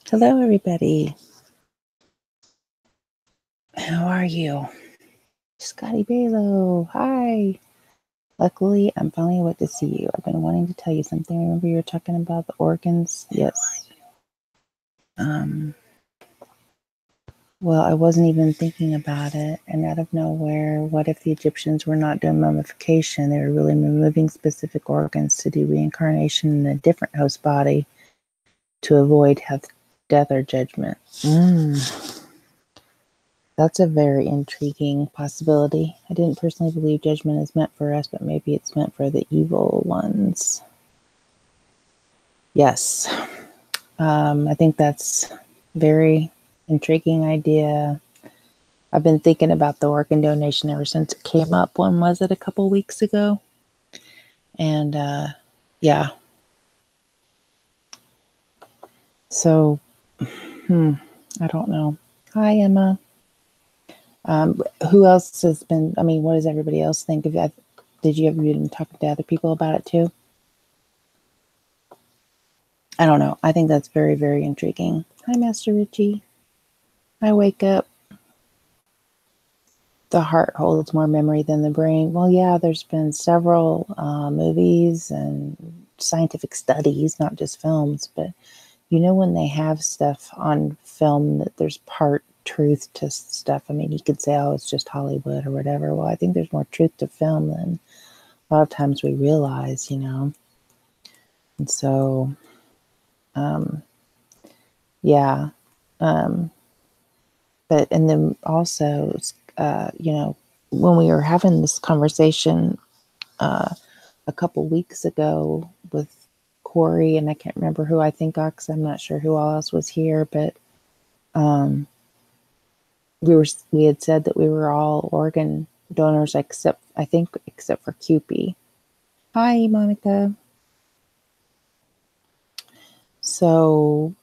Hello, everybody. How are you? Scotty Baylo. Hi. Luckily, I'm finally able to see you. I've been wanting to tell you something. Remember you were talking about the organs? Yes. Well, I wasn't even thinking about it. And out of nowhere, what if the Egyptians were not doing mummification? They were really removing specific organs to do reincarnation in a different host body to avoid death or judgment. That's a very intriguing possibility. I didn't personally believe judgment is meant for us, but maybe it's meant for the evil ones. Yes. I think that's a very intriguing idea. I've been thinking about the organ donation ever since it came up. When was it? A couple weeks ago? And yeah. So, I don't know. Hi, Emma. Who else has been, what does everybody else think of that? Did you ever been talking to other people about it too? I don't know. I think that's very, very intriguing. Hi, Master Richie. I wake up. The heart holds more memory than the brain. Well, yeah, there's been several movies and scientific studies, not just films, but when they have stuff on film that there's part truth to stuff. You could say, oh, it's just Hollywood or whatever. Well, I think there's more truth to film than a lot of times we realize, And so, yeah. But, and then also, when we were having this conversation a couple weeks ago with Korrie, and I can't remember who, I think Aqsa, I'm not sure who else was here, but we had said that we were all organ donors except for Cupie. Hi, Monica. So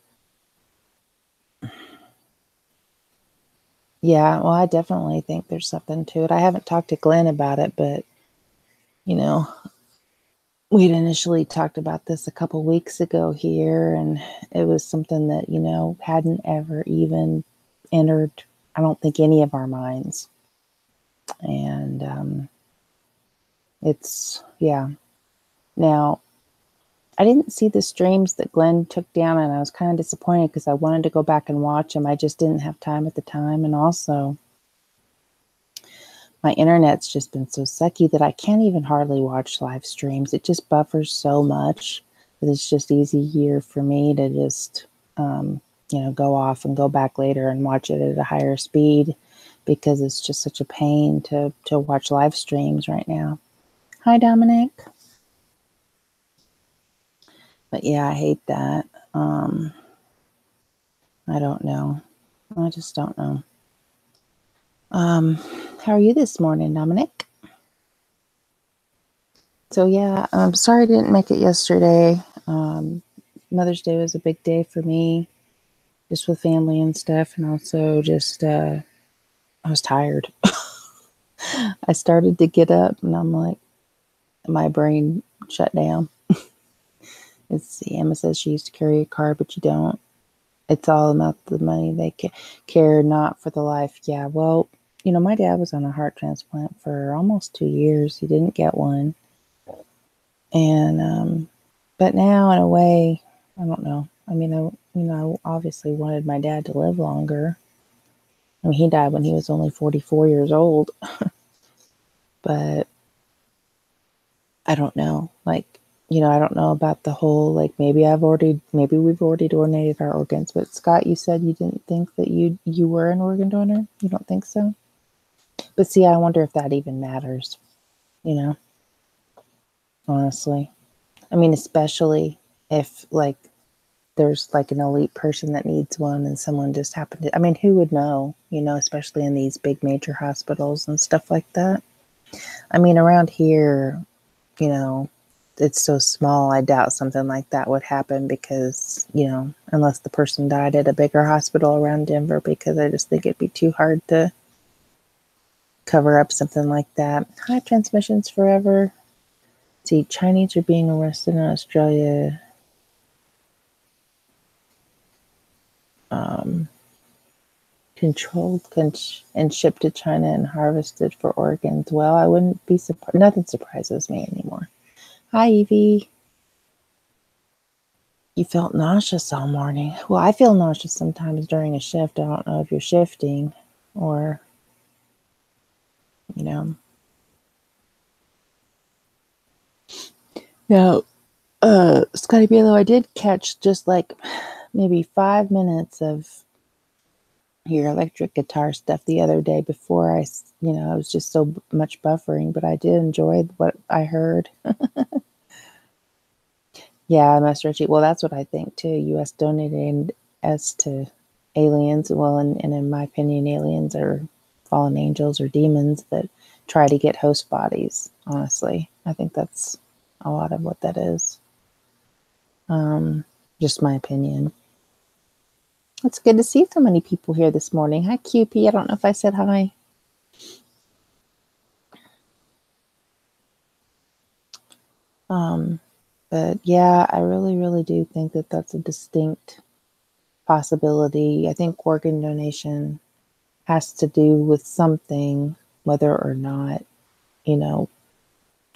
yeah, well, I definitely think there's something to it. I haven't talked to Glenn about it, but we'd initially talked about this a couple weeks ago here, and it was something that, hadn't ever even entered, I don't think, any of our minds. And it's, yeah. Now, I didn't see the streams that Glenn took down, and I was kind of disappointed because I wanted to go back and watch them. I just didn't have time at the time, and also my internet's just been so sucky that I can't even hardly watch live streams. It just buffers so much that it's just easier for me to just, go off and go back later and watch it at a higher speed because it's just such a pain to watch live streams right now. Hi, Dominic. But yeah, I hate that. I don't know. I just don't know. How are you this morning, Dominic? So yeah, I'm sorry I didn't make it yesterday. Mother's Day was a big day for me, just with family and stuff, and also just I was tired. I started to get up, and I'm like, my brain shut down. Let's see. Emma says she used to carry a car, but you don't. It's all about the money they care, not for the life. Yeah, well, my dad was on a heart transplant for almost 2 years. He didn't get one. And, but now in a way, I don't know. I obviously wanted my dad to live longer. He died when he was only 44 years old. But I don't know. I don't know about the whole, maybe we've already donated our organs. But Scott, you said you didn't think that you were an organ donor? You don't think so? But see, I wonder if that even matters, honestly. Especially if there's an elite person that needs one and someone just happened to, who would know, especially in these big major hospitals and stuff like that. Around here, it's so small, I doubt something like that would happen because, unless the person died at a bigger hospital around Denver, because I just think it'd be too hard to cover up something like that. Hi, Transmissions Forever. See, Chinese are being arrested in Australia. um, controlled and shipped to China and harvested for organs. Well, I wouldn't be surprised. Nothing surprises me anymore. Hi, Evie. You felt nauseous all morning. Well, I feel nauseous sometimes during a shift. I don't know if you're shifting or, you know. Now, Scotty Baylo, I did catch just like maybe 5 minutes of your electric guitar stuff the other day before I was just so much buffering, but I did enjoy what I heard. Yeah, Master Richie. Well, that's what I think too. U.S. donated us to aliens. Well, and in my opinion, aliens are fallen angels or demons that try to get host bodies. Honestly, I think that's a lot of what that is. Just my opinion. It's good to see so many people here this morning. Hi, QP. I don't know if I said hi. But yeah, I really, really do think that that's a distinct possibility. I think organ donation has to do with something, whether or not, you know,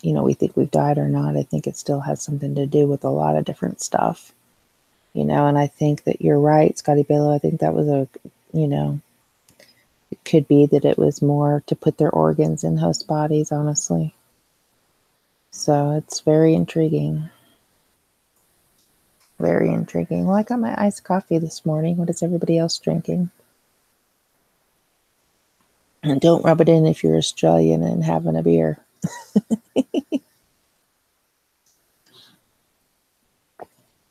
we think we've died or not. I think it still has something to do with a lot of different stuff, and I think that you're right, Scotty Baylo. I think that was it could be that it was more to put their organs in host bodies, honestly. So it's very intriguing. Very intriguing. Well, I got my iced coffee this morning. What is everybody else drinking? And don't rub it in if you're Australian and having a beer.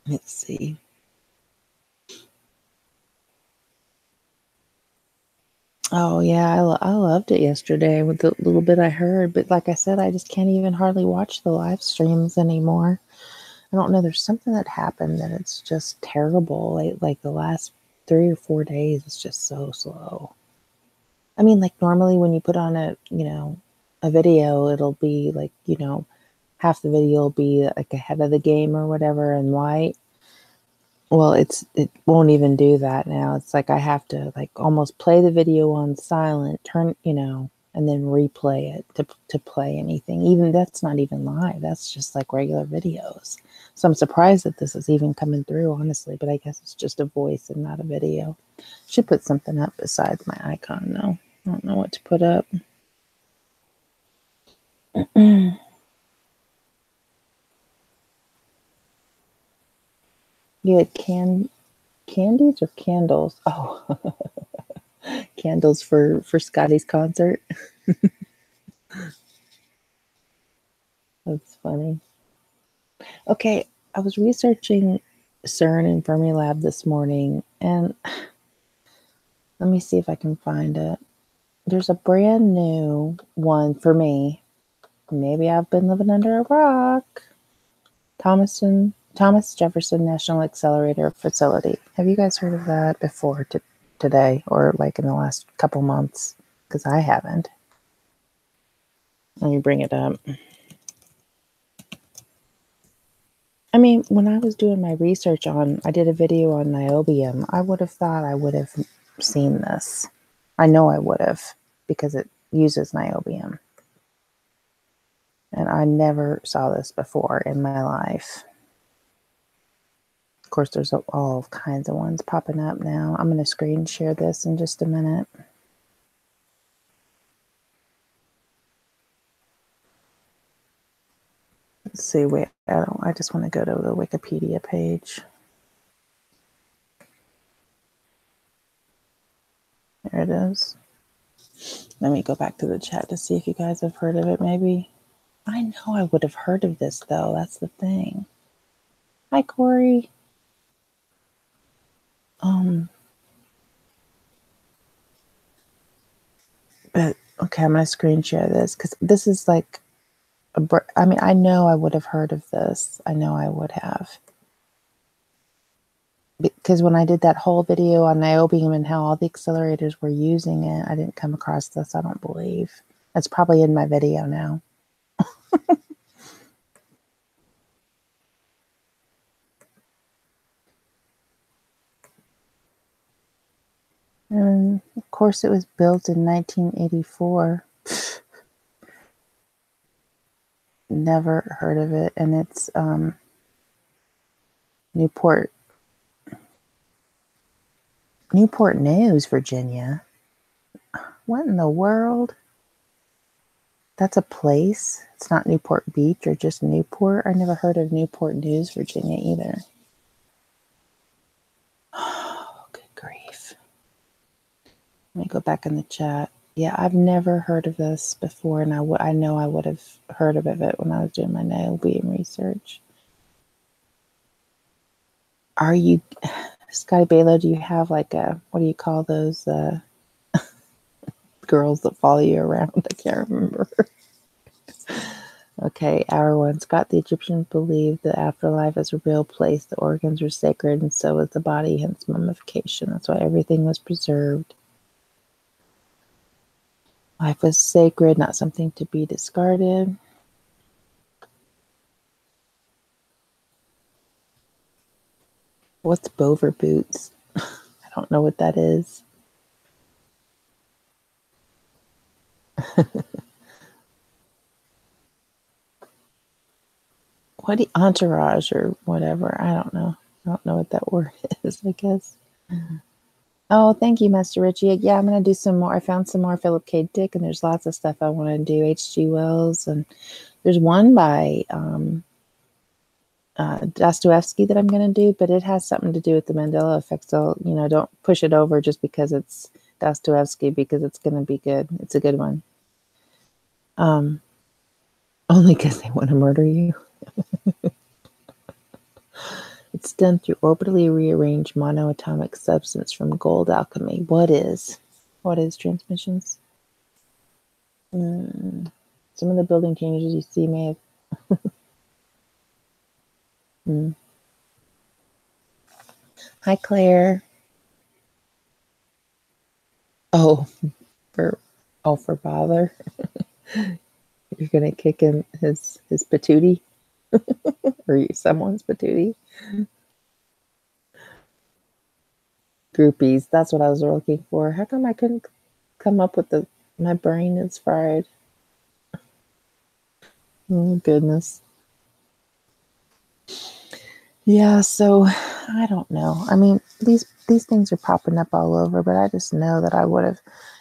Let's see. Oh, yeah, I loved it yesterday with the little bit I heard. But like I said, I just can't even hardly watch the live streams anymore. I don't know. There's something that happened that it's just terrible. Like the last 3 or 4 days, it's just so slow. I mean, like normally when you put on a video, it'll be like, half the video will be like ahead of the game or whatever in white. Well, it won't even do that now. It's like I have to like almost play the video on silent, turn, and then replay it to play anything. Even that's not even live. That's just like regular videos. So I'm surprised that this is even coming through, honestly, but I guess it's just a voice and not a video. Should put something up besides my icon though. I don't know what to put up. You had candies or candles? Oh, candles for Scotty's concert. That's funny. Okay, I was researching CERN and Fermilab this morning, and let me see if I can find it. There's a brand new one for me. Maybe I've been living under a rock. Thomas Jefferson National Accelerator Facility. Have you guys heard of that before today or like in the last couple months? Because I haven't. Let me bring it up. I mean, when I was doing my research I did a video on niobium, I would have thought I would have seen this. I know I would have because it uses niobium. And I never saw this before in my life. Of course, there's all kinds of ones popping up now. I'm going to screen share this in just a minute. Let's see, wait, I just want to go to the Wikipedia page. There it is. Let me go back to the chat to see if you guys have heard of it, maybe. I know I would have heard of this, though. That's the thing. Hi, Corey. But, okay, I'm going to screen share this, because this is like, I mean, I know I would have heard of this. I know I would have. Because when I did that whole video on niobium and how all the accelerators were using it, I didn't come across this, I don't believe. It's probably in my video now. And of course, it was built in 1984. Never heard of it. And it's Newport News, Virginia. What in the world? That's a place? It's not Newport Beach or just Newport? I never heard of Newport News, Virginia either. Oh, good grief. Let me go back in the chat. Yeah, I've never heard of this before, and I know I would have heard of it when I was doing my nail beam research. Are you, Scotty Baylo, do you have like a, what do you call those girls that follow you around? I can't remember. Okay, hour one. Scott, the Egyptians believed the afterlife is a real place. The organs were sacred, and so was the body, hence mummification. That's why everything was preserved. Life was sacred, not something to be discarded. What's Bover boots? I don't know what that is. What entourage or whatever? I don't know. I don't know what that word is, I guess. Oh, thank you, Master Richie. Yeah, I'm going to do some more. I found some more Philip K. Dick, and there's lots of stuff I want to do. H.G. Wells, and there's one by Dostoevsky that I'm going to do, but it has something to do with the Mandela effect. So, don't push it over just because it's Dostoevsky, because it's going to be good. It's a good one. Only because they want to murder you. It's done through orbitally rearranged monoatomic substance from gold alchemy. What is transmissions? Some of the building changes you see may have. Hi, Claire. Oh, for bother. You're gonna kick him his patootie, or someone's patootie. Groupies. That's what I was looking for. How come I couldn't come up with my brain is fried. Oh, goodness. Yeah, so I don't know. I mean, these things are popping up all over, but I just know that I would have.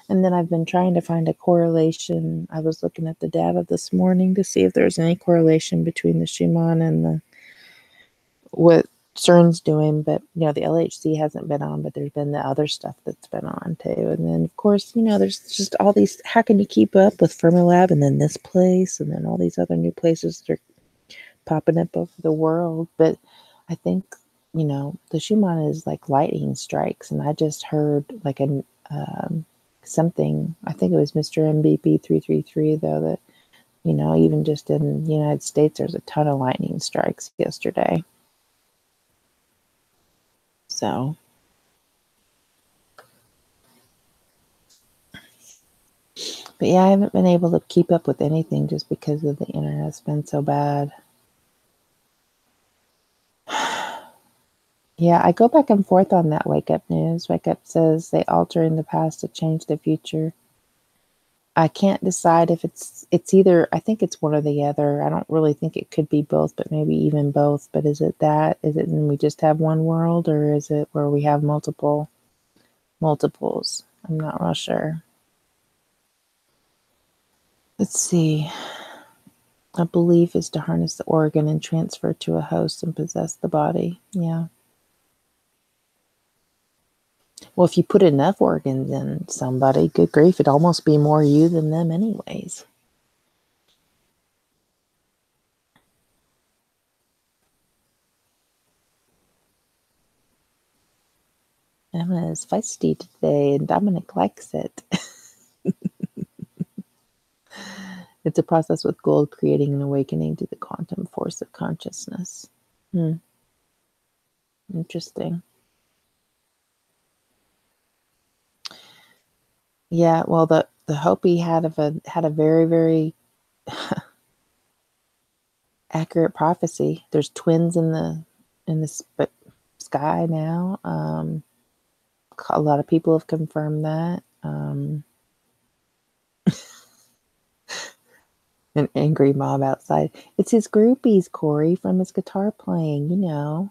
And then I've been trying to find a correlation. I was looking at the data this morning to see if there's any correlation between the Schumann and what CERN's doing, but the LHC hasn't been on, but there's been the other stuff that's been on too. And then of course, there's just all these, how can you keep up with Fermilab and then this place and then all these other new places that are popping up over the world. But I think, the Schumann is like lightning strikes. And I just heard like something, I think it was Mr. MBP 333 though, that, even just in the United States, there's a ton of lightning strikes yesterday. So, but yeah, I haven't been able to keep up with anything just because of the internet's been so bad. Yeah, I go back and forth on that Wake Up News. Wake Up says they alter in the past to change the future. I can't decide if it's either, I think it's one or the other. I don't really think it could be both, but maybe even both. But is it that? Is it when we just have one world, or is it where we have multiples? I'm not real sure. Let's see. A belief is to harness the organ and transfer to a host and possess the body. Yeah. Well, if you put enough organs in somebody, good grief, it'd almost be more you than them anyways. Emma is feisty today, and Dominic likes it. It's a process with gold creating an awakening to the quantum force of consciousness. Interesting. Yeah, well, the Hopi had a very, very accurate prophecy. There's twins in the sky now. A lot of people have confirmed that. An angry mob outside. It's his groupies, Korrie, from his guitar playing, you know.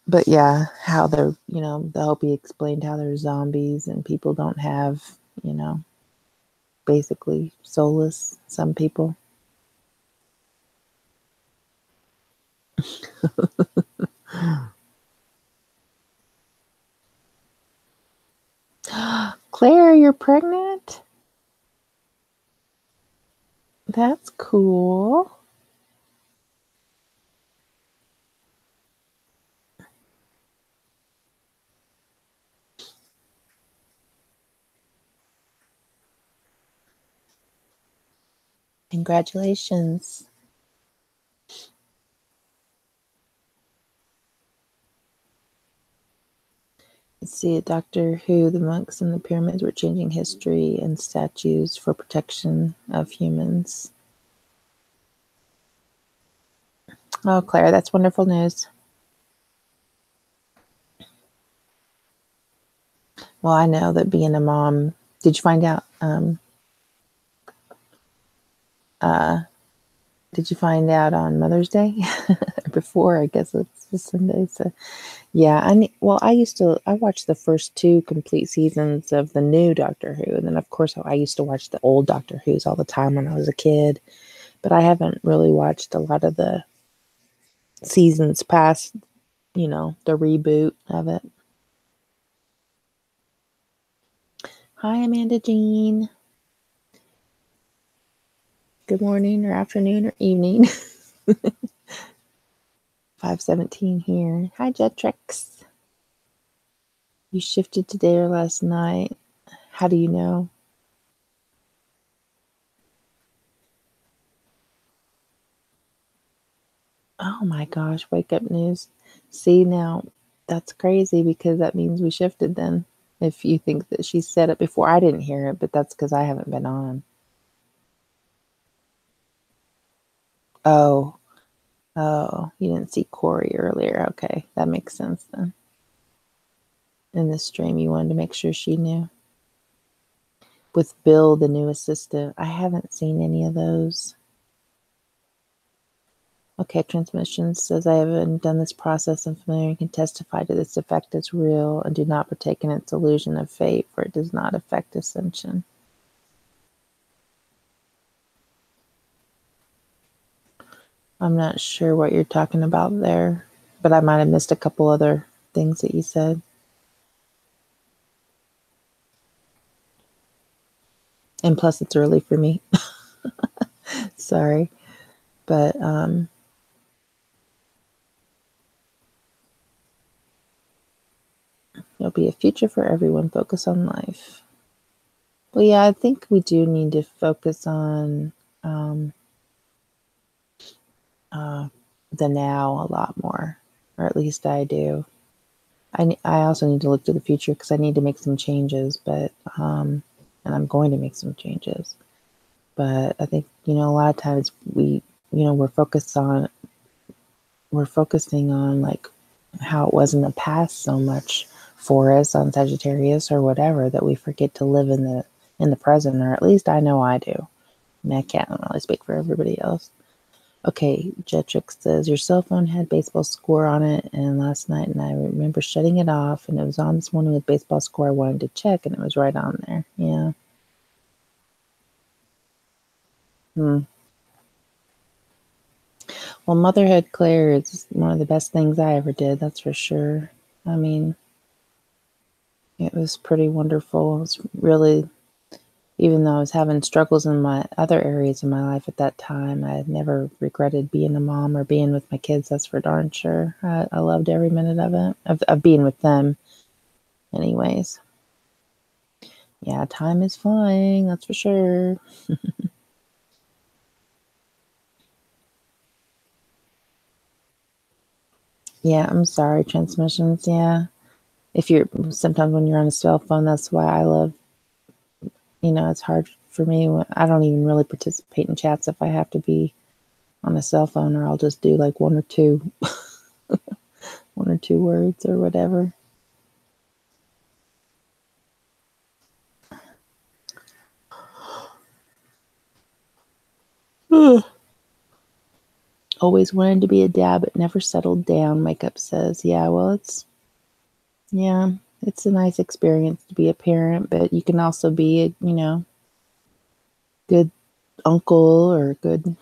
But yeah, how they're, you know, the Hopi explained how they're zombies and people don't have, you know, basically soulless, some people. Claire, you're pregnant? That's cool. Congratulations. Let's see, Doctor Who, the monks in the pyramids were changing history and statues for protection of humans. Oh, Claire, that's wonderful news. Well, I know that being a mom, did you find out, did you find out on Mother's Day? Before, I guess it's the Sunday. So, yeah, I watched the first 2 complete seasons of the new Doctor Who. And then, of course, I used to watch the old Doctor Who's all the time when I was a kid. But I haven't really watched a lot of the seasons past, you know, the reboot of it. Hi, Amanda Jean. Good morning or afternoon or evening. 5:17 here. Hi, Jetrix. You shifted today or last night. How do you know? Oh my gosh, wake up news. See, now that's crazy because that means we shifted then. If you think that she said it before, I didn't hear it, but that's because I haven't been on. Oh, you didn't see Korrie earlier. Okay, that makes sense then. In the stream, you wanted to make sure she knew. With Bill, the new assistant, I haven't seen any of those. Okay, transmission says I haven't done this process and familiar and can testify to this effect is real and do not partake in its illusion of fate, for it does not affect ascension. I'm not sure what you're talking about there, but I might have missed a couple other things that you said. And plus, it's early for me. Sorry. But, there'll be a future for everyone. Focus on life. Well, yeah, I think we do need to focus on the now a lot more, or at least I do. I also need to look to the future because I need to make some changes, but and I'm going to make some changes. But I think, you know, a lot of times we're focusing on like how it was in the past so much for us on Sagittarius or whatever that we forget to live in the present, or at least I know I do. I mean, I can't really speak for everybody else. Okay, Jetrix says, your cell phone had baseball score on it, and last night, and I remember shutting it off, and it was on this morning with baseball score I wanted to check, and it was right on there. Yeah. Well, motherhood, Claire, is one of the best things I ever did, that's for sure. I mean, it was pretty wonderful. It was really, even though I was having struggles in my other areas in my life at that time, I had never regretted being a mom or being with my kids. That's for darn sure. I loved every minute of it, of being with them, anyways. Yeah, time is flying, that's for sure. Yeah, I'm sorry, transmissions. Yeah. Sometimes when you're on a cell phone, that's why I love, it's hard for me. I don't even really participate in chats if I have to be on a cell phone, or I'll just do like one or two. 1 or 2 words or whatever. Always wanted to be a dad, but never settled down, Makeup says. Yeah, well, it's a nice experience to be a parent, but you can also be a, good uncle or good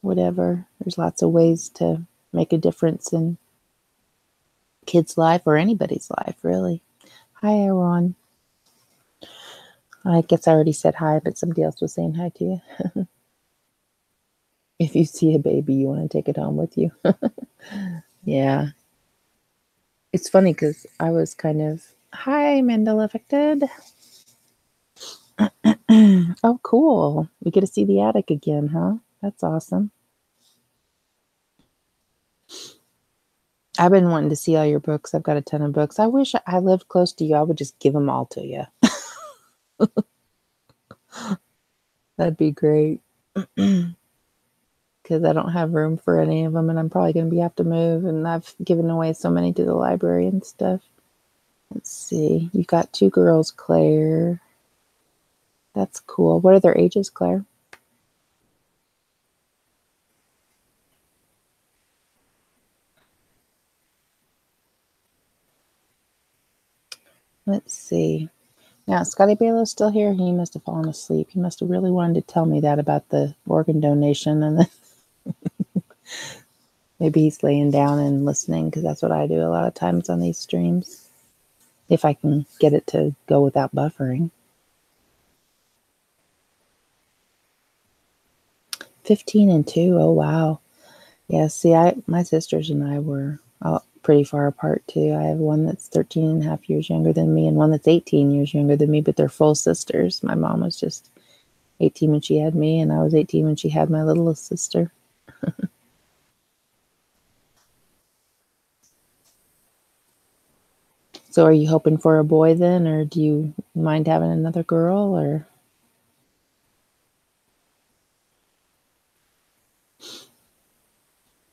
whatever. There's lots of ways to make a difference in kids' life or anybody's life, really. Hi, Aaron. I guess I already said hi, but somebody else was saying hi to you. If you see a baby, you want to take it home with you. Yeah. It's funny because I was kind of, hi, Mandela affected. Oh, cool. We get to see the attic again, huh? That's awesome. I've been wanting to see all your books. I've got a ton of books. I wish I lived close to you. I would just give them all to you. That'd be great. Because I don't have room for any of them, and I'm probably going to have to move, and I've given away so many to the library and stuff. Let's see. You've got 2 girls, Claire. That's cool. What are their ages, Claire? Let's see. Now, Scotty Baylo's still here. He must have fallen asleep. He must have really wanted to tell me that about the organ donation, and then maybe he's laying down and listening, because that's what I do a lot of times on these streams, if I can get it to go without buffering. 15 and 2. Oh, wow. Yeah, see, my sisters and I were pretty far apart, too. I have one that's 13 and a half years younger than me and one that's 18 years younger than me, but they're full sisters. My mom was just 18 when she had me, and I was 18 when she had my littlest sister. So are you hoping for a boy then, or do you mind having another girl, or?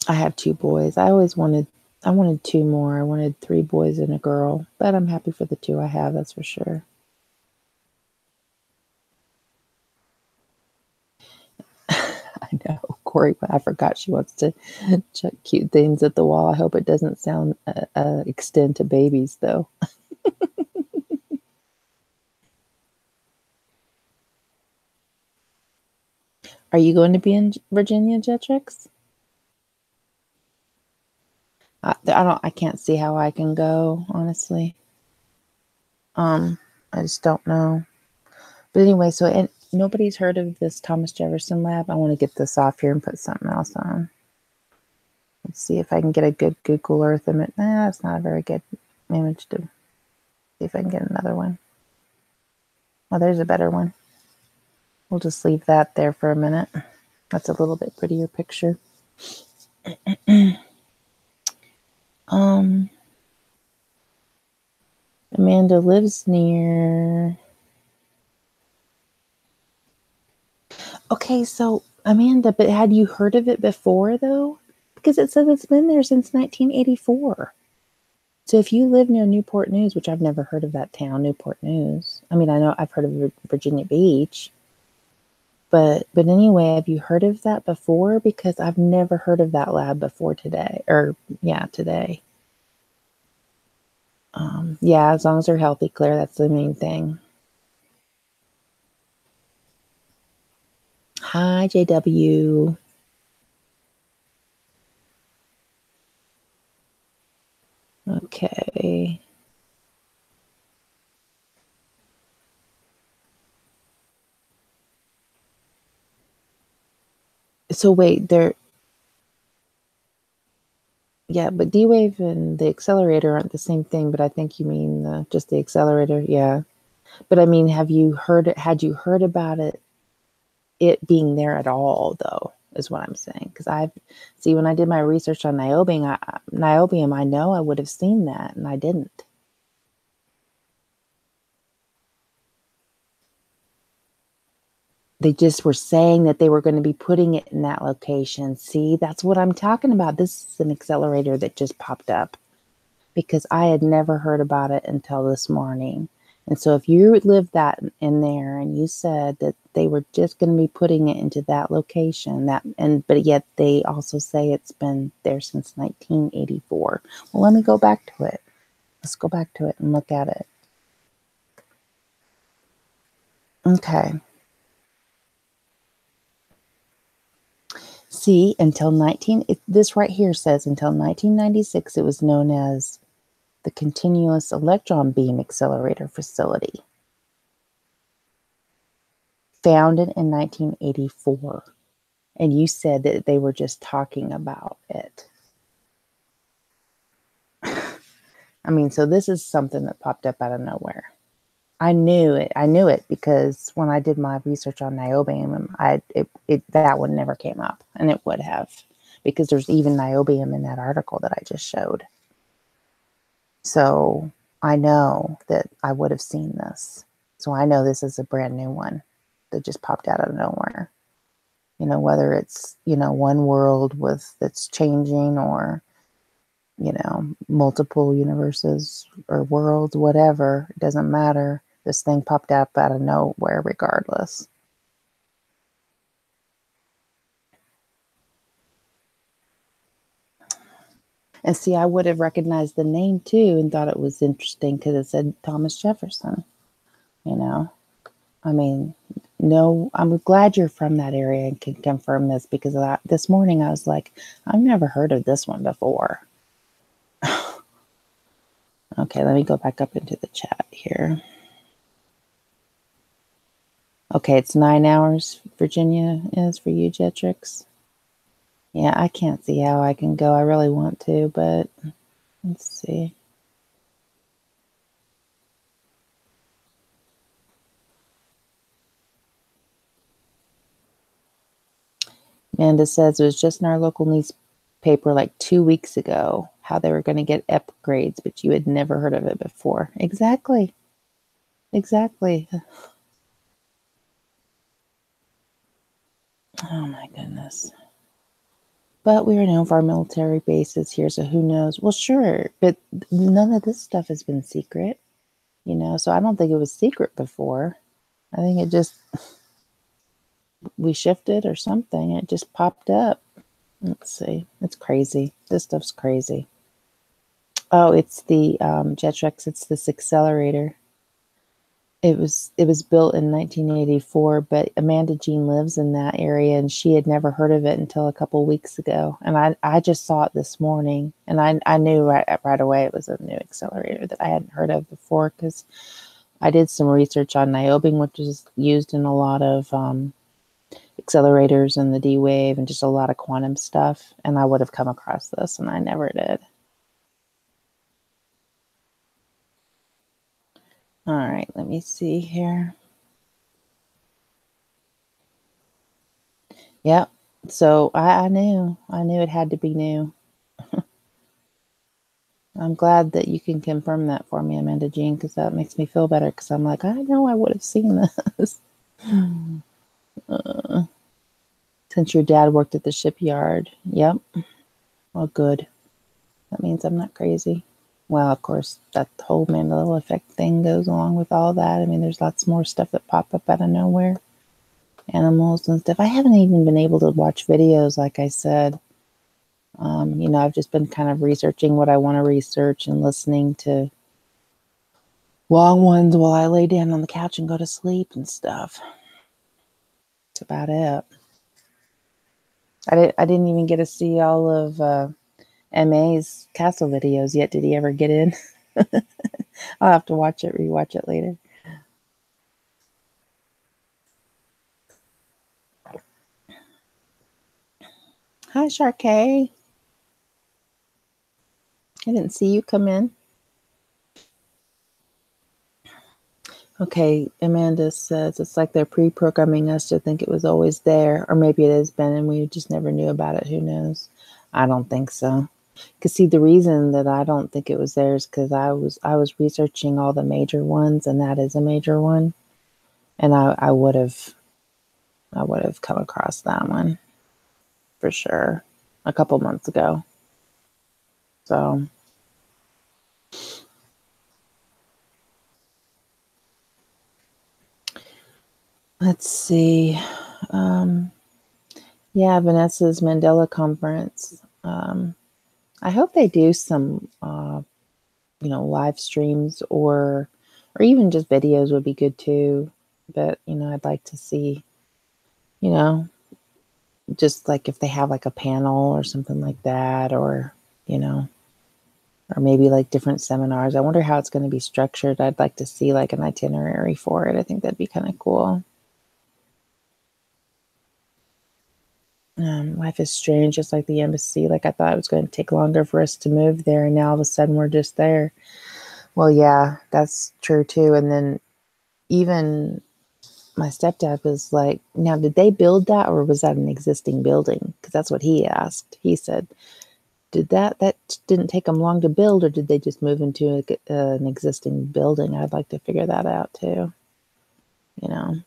I have 2 boys. I wanted 2 more. I wanted 3 boys and a girl, but I'm happy for the 2 I have, that's for sure. I know, Korrie, I forgot she wants to chuck cute things at the wall. I hope it doesn't sound extend to babies, though. Are you going to be in Virginia, Jetrix? I can't see how I can go, honestly. I just don't know. But anyway, and nobody's heard of this Thomas Jefferson lab. I want to get this off here and put something else on. Let's see if I can get a good Google Earth image. Nah, that's not a very good image to see if I can get another one. Oh, there's a better one. We'll just leave that there for a minute. That's a little bit prettier picture. Amanda lives near. Okay, so Amanda, but had you heard of it before, though? Because it says it's been there since 1984. So if you live near Newport News, which I've never heard of that town, Newport News. I mean, I know I've heard of Virginia Beach. But anyway, have you heard of that before? Because I've never heard of that lab before today. Today. Yeah, as long as they're healthy, Claire, that's the main thing. Hi, JW. Okay. So wait, yeah, but D-Wave and the accelerator aren't the same thing, but I think you mean just the accelerator, yeah. But I mean, had you heard about it being there at all, though, is what I'm saying. Because when I did my research on niobium, I know I would have seen that, and I didn't. They just were saying that they were going to be putting it in that location. See, that's what I'm talking about. This is an accelerator that just popped up. because I had never heard about it until this morning. And so if you lived that in there and you said that they were just going to be putting it into that location, but yet they also say it's been there since 1984. Well, let me go back to it. Let's go back to it and look at it. Okay. See, this right here says until 1996, it was known as the Continuous Electron Beam Accelerator Facility. Founded in 1984. And you said that they were just talking about it. I mean, so this is something that popped up out of nowhere. I knew it because when I did my research on niobium, that one never came up, and it would have, because there's even niobium in that article that I just showed. So I know that I would have seen this. So I know this is a brand new one that just popped out of nowhere. You know, whether it's, you know, one world that's changing, or, you know, multiple universes or worlds, whatever, it doesn't matter. This thing popped up out of nowhere regardless. And see, I would have recognized the name too and thought it was interesting because it said Thomas Jefferson, you know. I mean, no, I'm glad you're from that area and can confirm this, because this morning I was like, I've never heard of this one before. Okay, let me go back up into the chat here. Okay, it's 9 hours, Virginia is for you, Jetrix. Yeah, I can't see how I can go. I really want to, but let's see. Amanda says it was just in our local newspaper like 2 weeks ago how they were going to get upgrades, but you had never heard of it before. Exactly. Exactly. Oh my goodness. But we are known for our military bases here, so who knows? Well, sure, but none of this stuff has been secret, you know, so I don't think it was secret before. I think it just, we shifted or something. It just popped up. Let's see. It's crazy. This stuff's crazy. Oh, it's the Jetrix. It's this accelerator. It was built in 1984, but Amanda Jean lives in that area, and she had never heard of it until a couple weeks ago. And I just saw it this morning, and I knew right away it was a new accelerator that I hadn't heard of before, because I did some research on niobium, which is used in a lot of accelerators and the D-Wave and just a lot of quantum stuff, and I would have come across this, and I never did. All right, let me see here. Yep. So I knew it had to be new. I'm glad that you can confirm that for me, Amanda Jean, because that makes me feel better, because I'm like, I know I would have seen this. Since your dad worked at the shipyard. Yep. Well, good. That means I'm not crazy. Well, of course, that whole Mandela effect thing goes along with all that. I mean, there's lots more stuff that pop up out of nowhere. Animals and stuff. I haven't even been able to watch videos, like I said. You know, I've just been kind of researching what I want to research and listening to long ones while I lay down on the couch and go to sleep and stuff. That's about it. I didn't even get to see all of MA's castle videos yet. Did he ever get in? I'll have to rewatch it later. Hi, Sharkay. I didn't see you come in. Okay, Amanda says it's like they're pre-programming us to think it was always there, or maybe it has been and we just never knew about it. Who knows? I don't think so. Because see, the reason that I don't think it was there is because I was researching all the major ones, and that is a major one, and I would have come across that one for sure a couple months ago. So Let's see. Yeah, Vanessa's Mandela conference. I hope they do some, live streams or even just videos would be good too. But, I'd like to see, you know, just like if they have like a panel or something like that, or, or maybe like different seminars. I wonder how it's going to be structured. I'd like to see like an itinerary for it. I think that'd be kind of cool. Life is strange, just like the embassy. Like I thought it was going to take longer for us to move there, and now all of a sudden we're just there. Well, yeah, that's true too. And then even my stepdad was like, now, did they build that or was that an existing building? Because that's what he asked. He said, that didn't take them long to build, or did they just move into an existing building? I'd like to figure that out too, But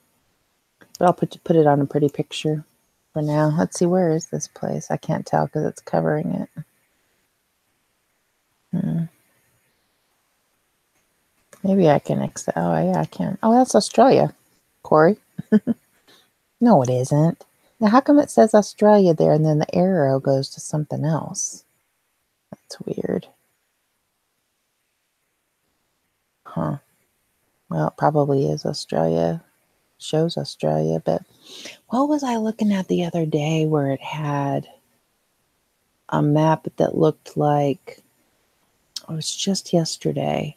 I'll put it on a pretty picture for now. Let's see, where is this place? I can't tell because it's covering it. Maybe I can accept. Oh, yeah, I can. Oh, that's Australia, Korrie. No, it isn't. Now, how come it says Australia there and then the arrow goes to something else? That's weird. Huh. Well, it probably is Australia. Shows Australia, but what was I looking at the other day where it had a map that looked like, it was just yesterday,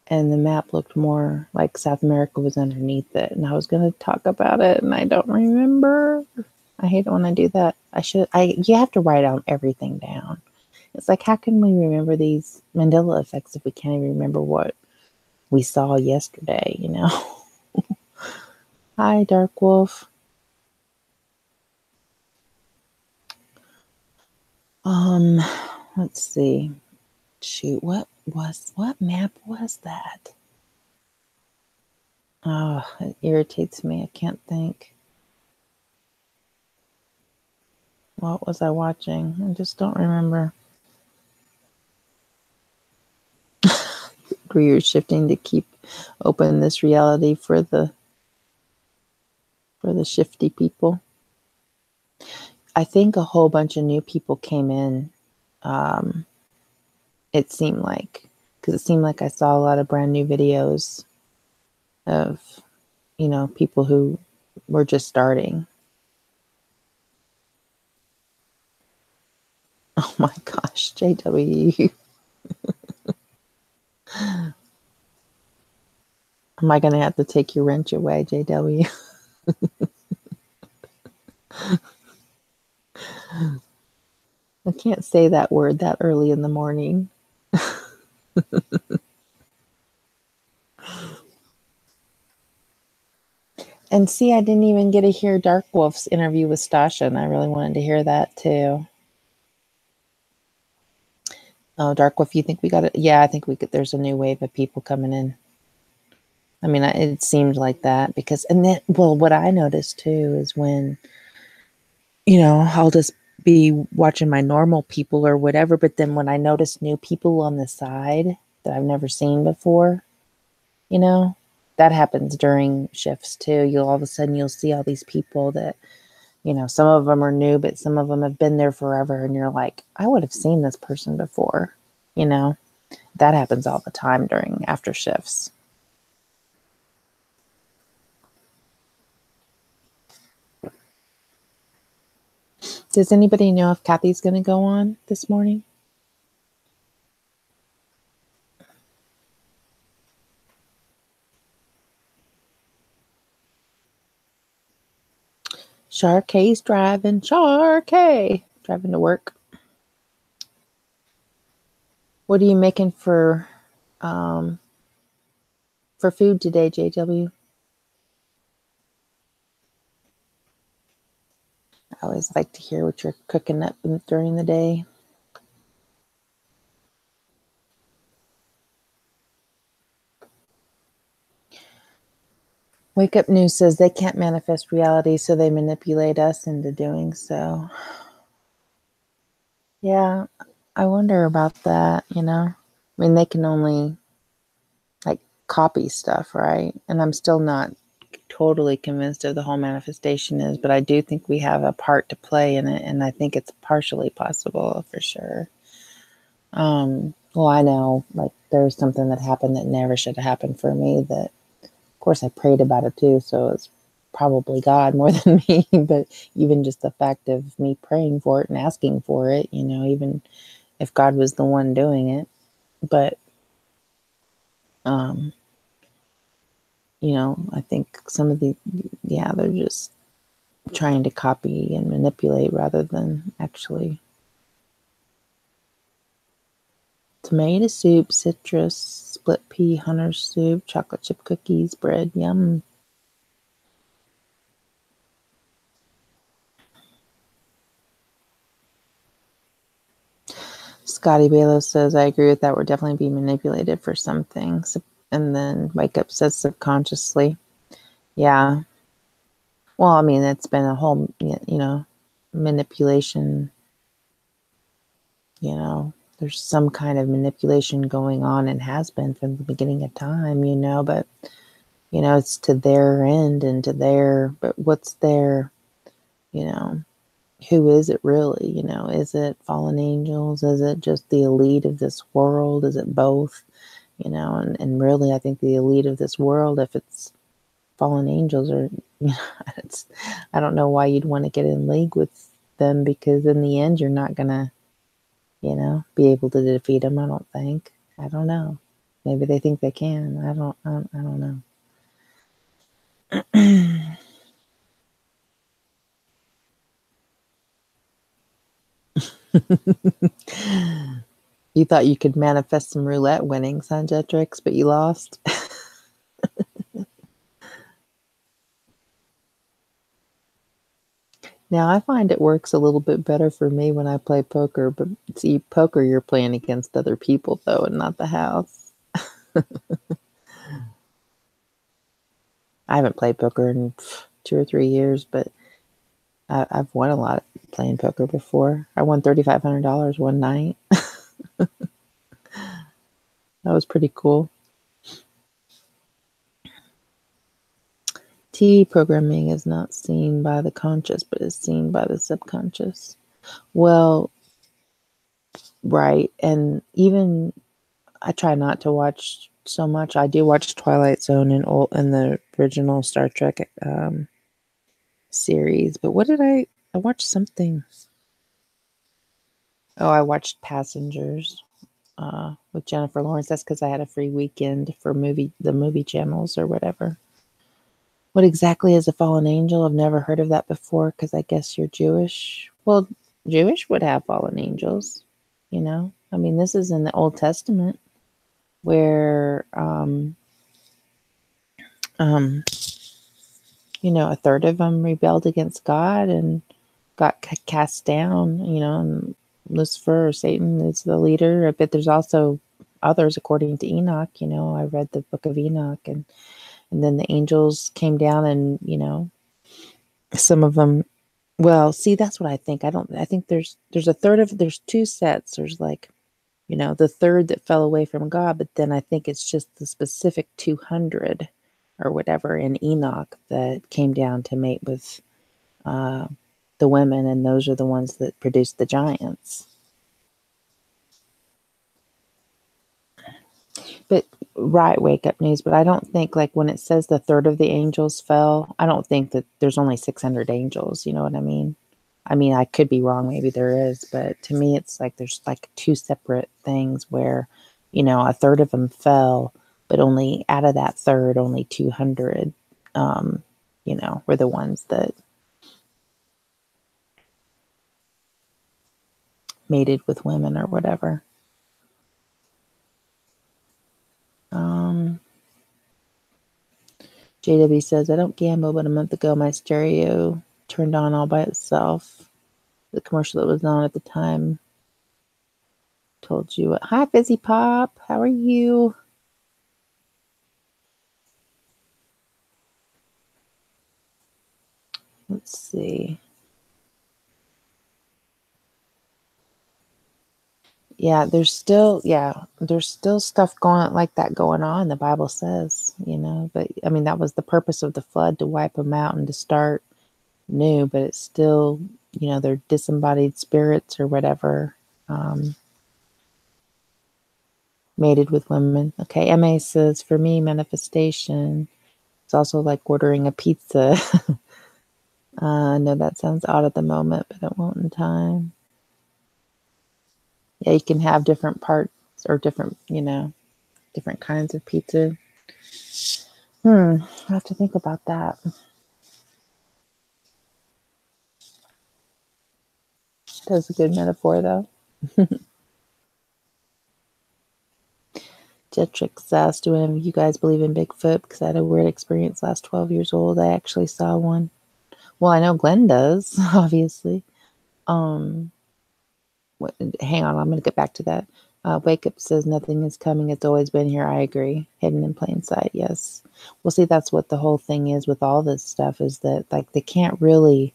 and the map looked more like South America was underneath it, and I was going to talk about it, and I don't remember. I hate it when I do that. You have to write down everything down. It's like, how can we remember these Mandela effects if we can't even remember what we saw yesterday, Hi, Dark Wolf. Let's see. Shoot, what map was that? Oh, it irritates me. I can't think. What was I watching? I just don't remember. We are shifting to keep open this reality for the shifty people. I think a whole bunch of new people came in. It seemed like, because it seemed like I saw a lot of brand new videos of, people who were just starting. Oh my gosh, JW. Am I going to have to take your wrench away, JW? I can't say that word that early in the morning. And see, I didn't even get to hear Dark Wolf's interview with Stasha, and I really wanted to hear that too. Oh, Dark Wolf, you think we got it? Yeah, I think there's a new wave of people coming in. I mean, it seemed like that because, and then, well, what I noticed too is when, I'll just be watching my normal people or whatever, but then when I notice new people on the side that I've never seen before, that happens during shifts too. All of a sudden you'll see all these people that, some of them are new, but some of them have been there forever. And you're like, I would have seen this person before, that happens all the time during after shifts. Does anybody know if Kathy's going to go on this morning? Sharkay's driving. Sharkay driving to work. What are you making for food today, JW? I always like to hear what you're cooking up during the day. Wake Up News says they can't manifest reality, so they manipulate us into doing so. Yeah, I wonder about that, I mean, they can only like copy stuff, right? And I'm still not totally convinced of the whole manifestation is, but I do think we have a part to play in it, and I think it's partially possible for sure. Well, I know like there's something that happened that never should have happened for me that, of course, I prayed about it too, so it's probably God more than me, but even just the fact of me praying for it and asking for it, you know, even if God was the one doing it. But, you know, I think some of the, yeah, they're just trying to copy and manipulate rather than actually. Tomato soup, citrus, split pea, hunter's soup, chocolate chip cookies, bread, yum. Scotty Baylo says, I agree with that. We're definitely being manipulated for some things. And then Wake Up says subconsciously. Yeah. Well, I mean, it's been a whole, you know, manipulation, you know, there's some kind of manipulation going on and has been from the beginning of time, you know, but, you know, it's to their end and to their, but what's their, you know, who is it really? You know, is it fallen angels? Is it just the elite of this world? Is it both? You know, and really, I think the elite of this world, if it's fallen angels, or you know, it's, I don't know why you'd want to get in league with them, because in the end, you're not gonna, you know, be able to defeat them. I don't think. I don't know. Maybe they think they can. I don't know. You thought you could manifest some roulette winnings, huh, Jetrix, but you lost. Now, I find it works a little bit better for me when I play poker, but see, poker, you're playing against other people, though, and not the house. I haven't played poker in 2 or 3 years, but I've won a lot playing poker before. I won $3,500 one night. That was pretty cool. TV programming is not seen by the conscious, but is seen by the subconscious. Well, right. And even I try not to watch so much. I do watch Twilight Zone and the original Star Trek series. But what did I watched something. Oh, I watched Passengers with Jennifer Lawrence. That's because I had a free weekend for the movie channels or whatever. What exactly is a fallen angel? I've never heard of that before, because I guess you're Jewish. Well, Jewish would have fallen angels, you know? I mean, this is in the Old Testament where, um, you know, a third of them rebelled against God and got cast down, you know, and Lucifer, or Satan, is the leader. But there's also others, according to Enoch. You know, I read the book of Enoch, and then the angels came down, and, you know, some of them, well, see, that's what I think. I think there's a third of, there's two sets. There's like, you know, the third that fell away from God, but then I think it's just the specific 200 or whatever in Enoch that came down to mate with uh, the women, and those are the ones that produced the giants. But right, Wake Up News. But I don't think, like, when it says the third of the angels fell, I don't think that there's only 600 angels. You know what I mean? I mean, I could be wrong. Maybe there is, but to me, it's like there's like two separate things where, you know, a third of them fell, but only out of that third, only 200, um, you know, were the ones that mated with women or whatever. Um, JW says, I don't gamble, but a month ago my stereo turned on all by itself. The commercial that was on at the time told you, hi, Fizzy Pop, how are you? Let's see. there's still stuff like that going on. The Bible says, but I mean, that was the purpose of the flood, to wipe them out and to start new, but it's still, they're disembodied spirits or whatever, mated with women. Okay. MA says, for me, manifestation, it's also like ordering a pizza. No, that sounds odd at the moment, but it won't in time. Yeah, you can have different parts or different kinds of pizza. I have to think about that. That's a good metaphor, though. Jetrix asked, do any of you guys believe in Bigfoot? Because I had a weird experience last 12 years old. I actually saw one. Well, I know Glenn does, obviously. Hang on, I'm going to get back to that. Wake Up says, nothing is coming. It's always been here. I agree. Hidden in plain sight. Yes. Well, see, that's what the whole thing is with all this stuff, is that, like, they can't really,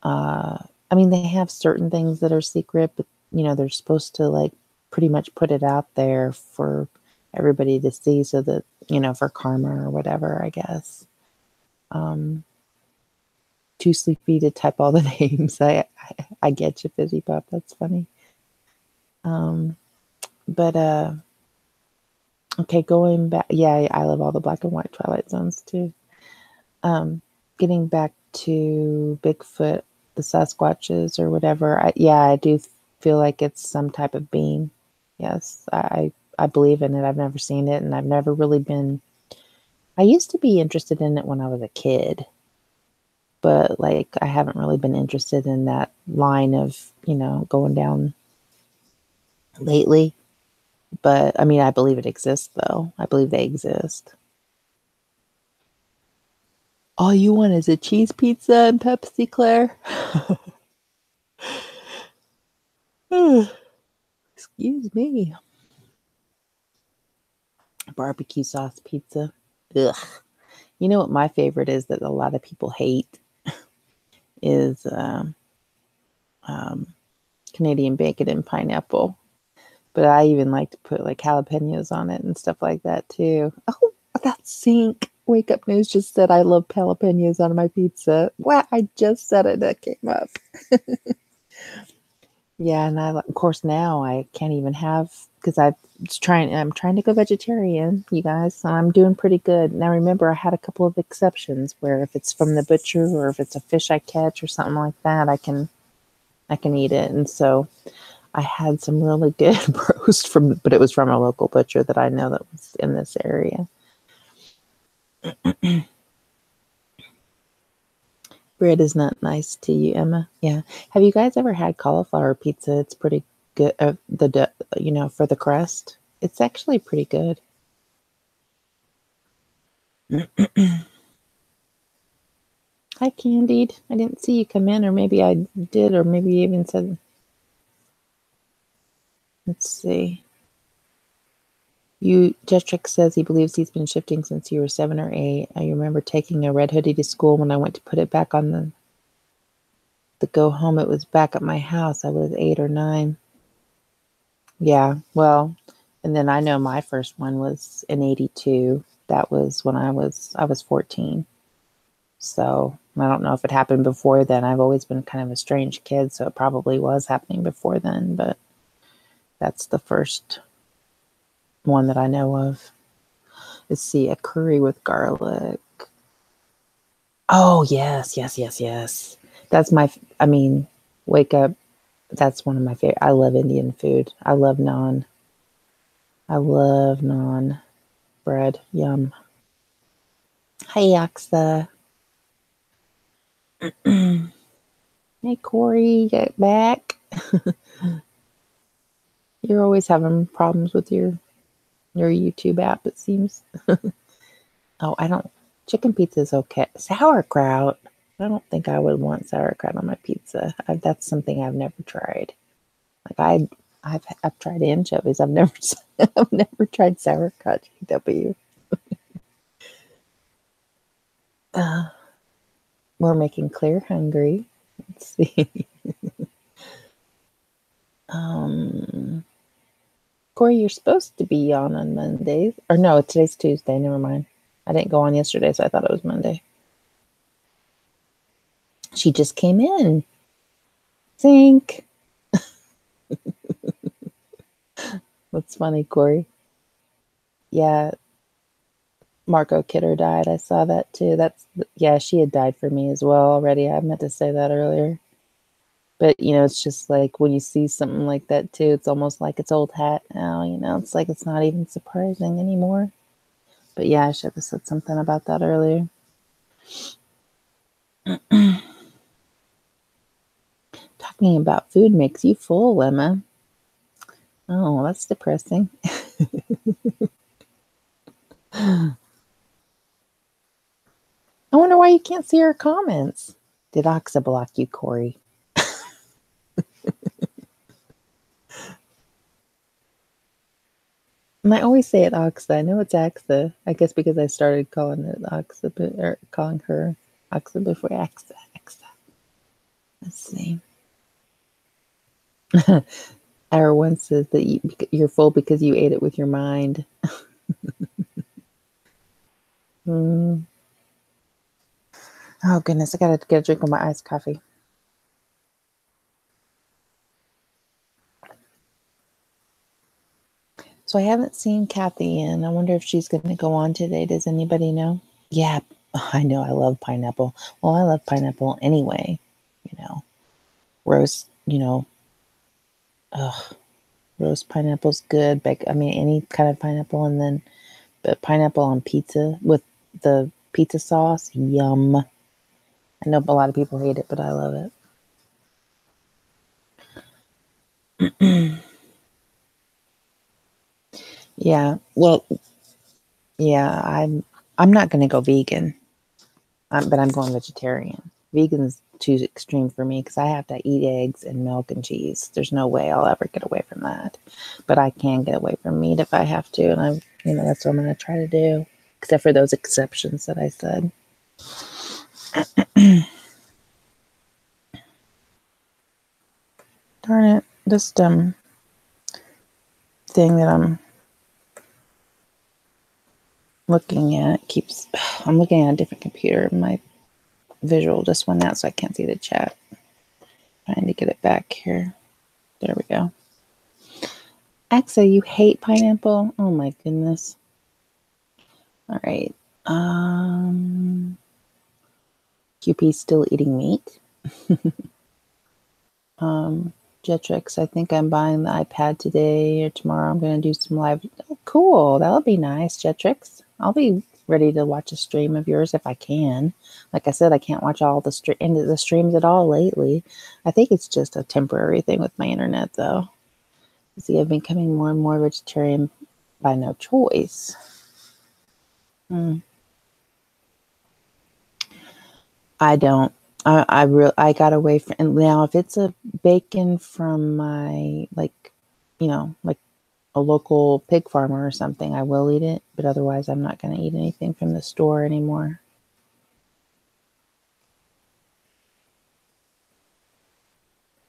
I mean, they have certain things that are secret, but, they're supposed to, like, pretty much put it out there for everybody to see, so that, for karma or whatever, I guess. Too sleepy to type all the names. I get you, Fizzy Pop. That's funny. But okay, going back. Yeah, I love all the black and white Twilight Zones too. Getting back to Bigfoot, the Sasquatches or whatever. I do feel like it's some type of being. Yes, I believe in it. I've never seen it, and I've never really been. I used to be interested in it when I was a kid, but like I haven't really been interested in that line of, going down lately. But I mean, I believe it exists, though. I believe they exist. All you want is a cheese pizza and Pepsi, Claire? Excuse me. Barbecue sauce pizza. Ugh. You know what my favorite is that a lot of people hate is Canadian bacon and pineapple. But I even like to put like jalapenos on it and stuff like that too. Oh, that's Sync. Wake Up News just said I love jalapenos on my pizza. Wow, I just said it. That came up. Yeah, and of course now I can't even have, because I'm trying to go vegetarian, you guys, and I'm doing pretty good. Now remember, I had a couple of exceptions where if it's from the butcher or if it's a fish I catch or something like that, I can eat it. And so I had some really good roast but it was from a local butcher that I know that was in this area. Bread is not nice to you, Emma. Yeah. Have you guys ever had cauliflower pizza? It's pretty good. For the crust, it's actually pretty good. Hi, Candied. I didn't see you come in, or maybe I did, or maybe you even said. Let's see. Jetrix says he believes he's been shifting since you were 7 or 8. I remember taking a red hoodie to school. When I went to put it back on the go home, it was back at my house. I was 8 or 9. Yeah, well, and then I know my first one was in 82. That was when I was 14. So I don't know if it happened before then. I've always been kind of a strange kid, so it probably was happening before then, but that's the first one that I know of. Let's see, a curry with garlic. Oh, yes. That's Wake Up. That's one of my favorite. I love Indian food. I love naan. Bread. Yum. Hi, Aqsa. Hey, Korrie, get back. You're always having problems with your YouTube app, it seems. Oh, chicken pizza is okay. Sauerkraut. I don't think I would want sauerkraut on my pizza. That's something I've never tried. Like I've tried anchovies. I've never I've never tried sauerkraut. GW. We're making Claire hungry. Let's see. Korrie, you're supposed to be on Mondays. Or no, today's Tuesday. Never mind. I didn't go on yesterday, so I thought it was Monday. She just came in. Think. That's funny, Korrie. Yeah, Marco Kidder died. I saw that too. Yeah, she had died for me as well already. I meant to say that earlier. But, it's just like when you see something like that too, it's almost like it's old hat now, it's like it's not even surprising anymore. But yeah, I should have said something about that earlier. Talking about food makes you full, Emma. Oh, that's depressing. I wonder why you can't see her comments. Did Aqsa block you, Korrie? And I always say it Aqsa. I know it's Aqsa. I guess because I started calling it Aqsa, or calling her Aqsa before Aqsa. Let's see. Our one says that you're full because you ate it with your mind. Oh goodness, I gotta get a drink of my iced coffee. So I haven't seen Kathy in. I wonder if she's going to go on today. Does anybody know? Yeah, I know. I love pineapple. Well, I love pineapple anyway. Roast, roast pineapple's good. Any kind of pineapple, but pineapple on pizza with the pizza sauce, yum. I know a lot of people hate it, but I love it. Yeah, well, yeah, I'm not going to go vegan, but I'm going vegetarian. Vegan's too extreme for me because I have to eat eggs and milk and cheese. There's no way I'll ever get away from that. But I can get away from meat if I have to, and that's what I'm going to try to do, except for those exceptions that I said. Darn it, this thing that I'm looking at I'm looking at a different computer. My visual just went out, so I can't see the chat. Trying to get it back here. There we go. Aqsa, you hate pineapple? Oh my goodness. All right. QP's still eating meat. Jetrix, I think I'm buying the iPad today or tomorrow. I'm going to do some live. Oh, cool. That'll be nice, Jetrix. I'll be ready to watch a stream of yours if I can. Like I said, I can't watch all the streams at all lately. I think it's just a temporary thing with my internet, though. See, I've been becoming more and more vegetarian by no choice. I don't. I got away from, and now if it's a bacon from my like a local pig farmer or something, I will eat it. But otherwise, I'm not going to eat anything from the store anymore.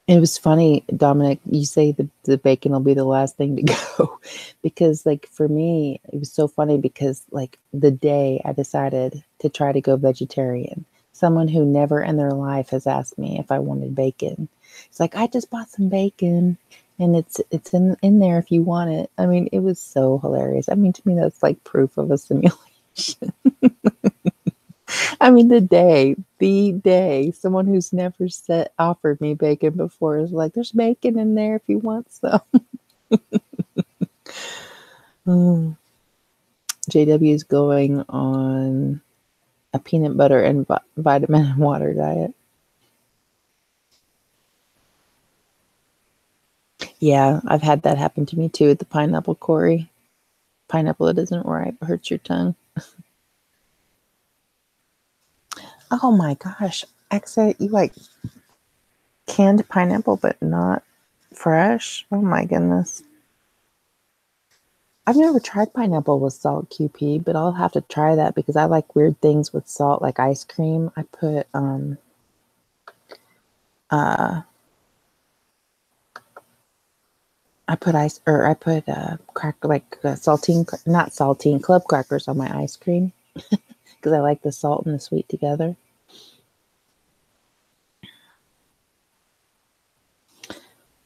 It was funny, Dominic, you say the bacon will be the last thing to go because like for me, it was so funny because like the day I decided to try to go vegetarian, someone who never in their life has asked me if I wanted bacon. It's like, I just bought some bacon and it's in there if you want it. I mean, it was so hilarious. I mean, to me, that's like proof of a simulation. I mean, the day someone who's never offered me bacon before is like, there's bacon in there if you want some. JW is going on a peanut butter and vitamin and water diet. Yeah, I've had that happen to me too with the pineapple, Korrie. Pineapple that isn't ripe hurts your tongue. Oh my gosh. Aqsa, you like canned pineapple but not fresh? Oh my goodness. I've never tried pineapple with salt, QP, but I'll have to try that because I like weird things with salt, like ice cream. I put I put saltine, not saltine, club crackers on my ice cream because I like the salt and the sweet together.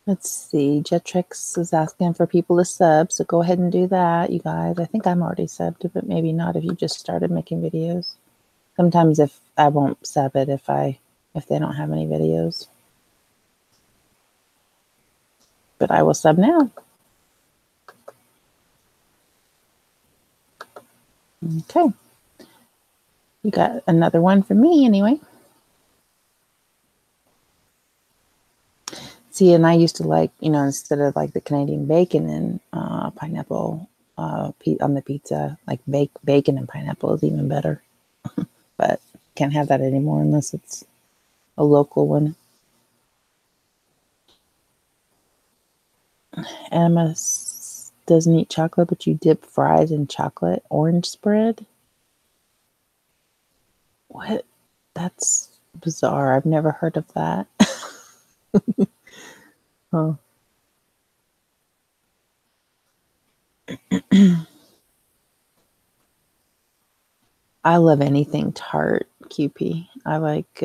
Let's see. Jetrix is asking for people to sub, so go ahead and do that, you guys. I think I'm already subbed, but maybe not if you just started making videos. Sometimes if I won't sub it if they don't have any videos. But I will sub now. Okay. You got another one for me anyway. See, and I used to like, instead of like the Canadian bacon and pineapple on the pizza, like bacon and pineapple is even better. But can't have that anymore unless it's a local one. Emma doesn't eat chocolate, but you dip fries in chocolate orange spread. What? That's bizarre. I've never heard of that. Huh. I love anything tart, QP. I like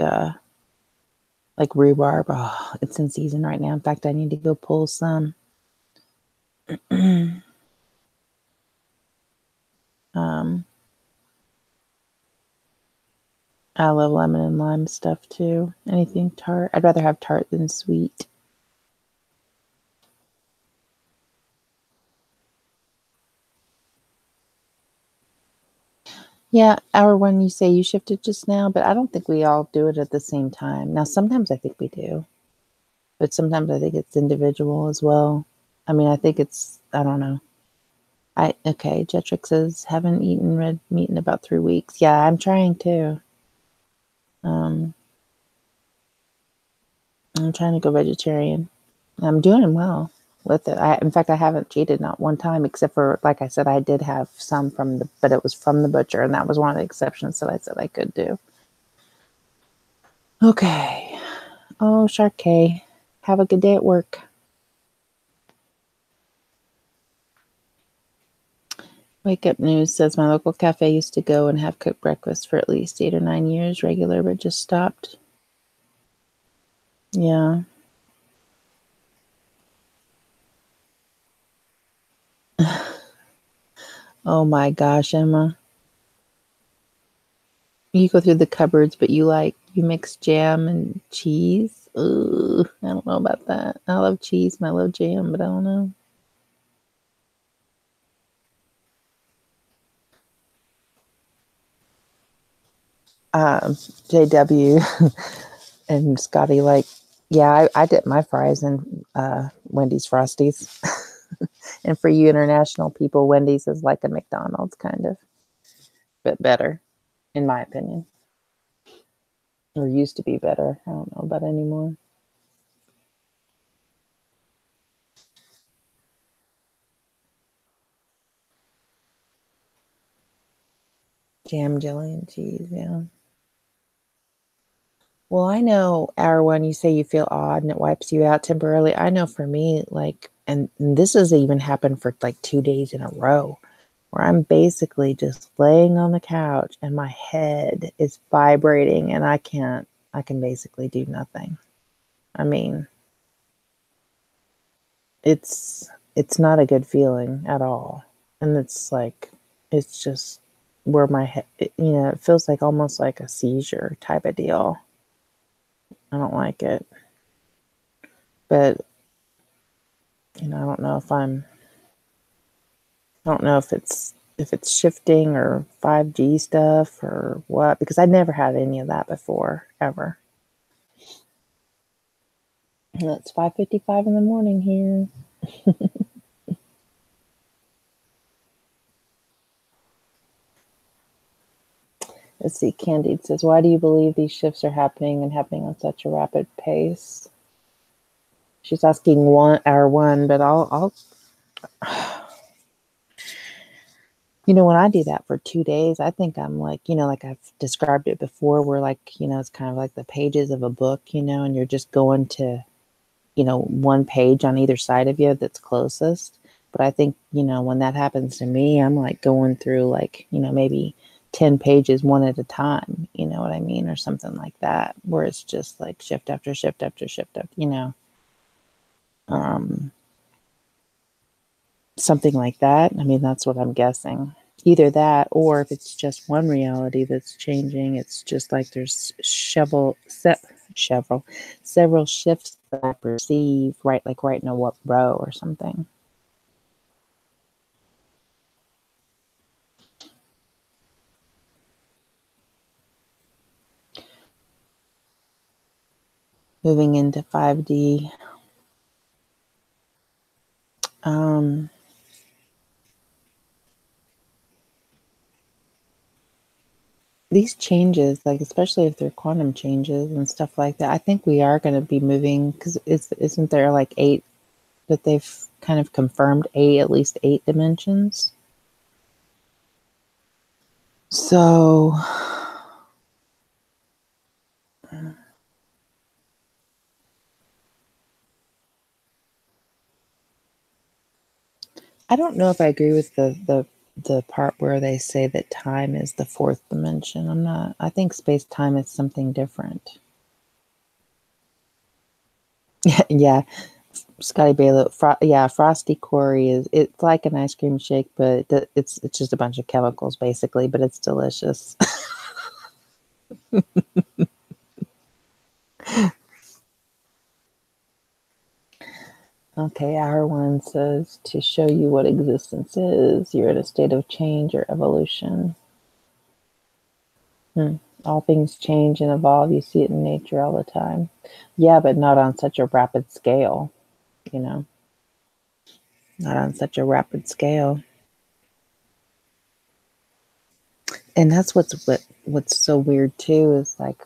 rhubarb. Oh, it's in season right now. In fact, I need to go pull some. I love lemon and lime stuff too. Anything tart. I'd rather have tart than sweet. Yeah, hour one, you say you shifted just now, but I don't think we all do it at the same time. Now, sometimes I think we do, but sometimes I think it's individual as well. I mean, I think I don't know. Okay, Jetrix says, haven't eaten red meat in about 3 weeks. Yeah, I'm trying to. I'm trying to go vegetarian. I'm doing well with it. In fact, I haven't cheated not one time, except for, like I said, I did have some but it was from the butcher, and that was one of the exceptions that I said I could do. Okay. Oh, Sharkay, have a good day at work. Wake Up News says my local cafe used to go and have cooked breakfast for at least 8 or 9 years regular, but just stopped. Yeah. Oh my gosh, Emma. You go through the cupboards, but you mix jam and cheese. Ugh, I don't know about that. I love cheese and I love jam, but I don't know. JW and Scotty, yeah, I dip my fries in Wendy's Frosties. And for you international people, Wendy's is like a McDonald's kind of, but better, in my opinion. Or used to be better. I don't know about anymore. Jam, jelly, and cheese, yeah. Well, I know hour one, you say you feel odd and it wipes you out temporarily. I know for me, and this has even happened for like 2 days in a row, where I'm basically just laying on the couch and my head is vibrating and I can basically do nothing. I mean, it's not a good feeling at all. And it's just where my head, it feels like almost like a seizure type of deal. I don't like it. But, I don't know if it's shifting or 5G stuff or what, because I never had any of that before, ever. And it's 5:55 in the morning here. Let's see. Candide says, why do you believe these shifts are happening and happening on such a rapid pace? She's asking hour one, but I'll when I do that for 2 days, I think I'm like I've described it before, where it's kind of like the pages of a book, and you're just going to one page on either side of you that's closest. But I think, when that happens to me, I'm like going through like, maybe 10 pages one at a time, you know what I mean? Or something like that, where it's just like shift after shift after shift, something like that. I mean, that's what I'm guessing. Either that, or if it's just one reality that's changing, it's just like there's several shifts that I perceive, right in a what row or something. Moving into 5D. These changes, like especially if they're quantum changes and stuff like that, I think we are going to be moving, because isn't there like 8 that they've kind of confirmed, at least 8 dimensions? So I don't know if I agree with the part where they say that time is the 4th dimension. I think space-time is something different. Yeah, Scotty Baylo, Frosty Korrie it's like an ice cream shake, but it's just a bunch of chemicals basically, but it's delicious. Okay, our one says, to show you what existence is, you're in a state of change or evolution. All things change and evolve. You see it in nature all the time. Yeah, but not on such a rapid scale, Not on such a rapid scale. And that's what's so weird too, is like,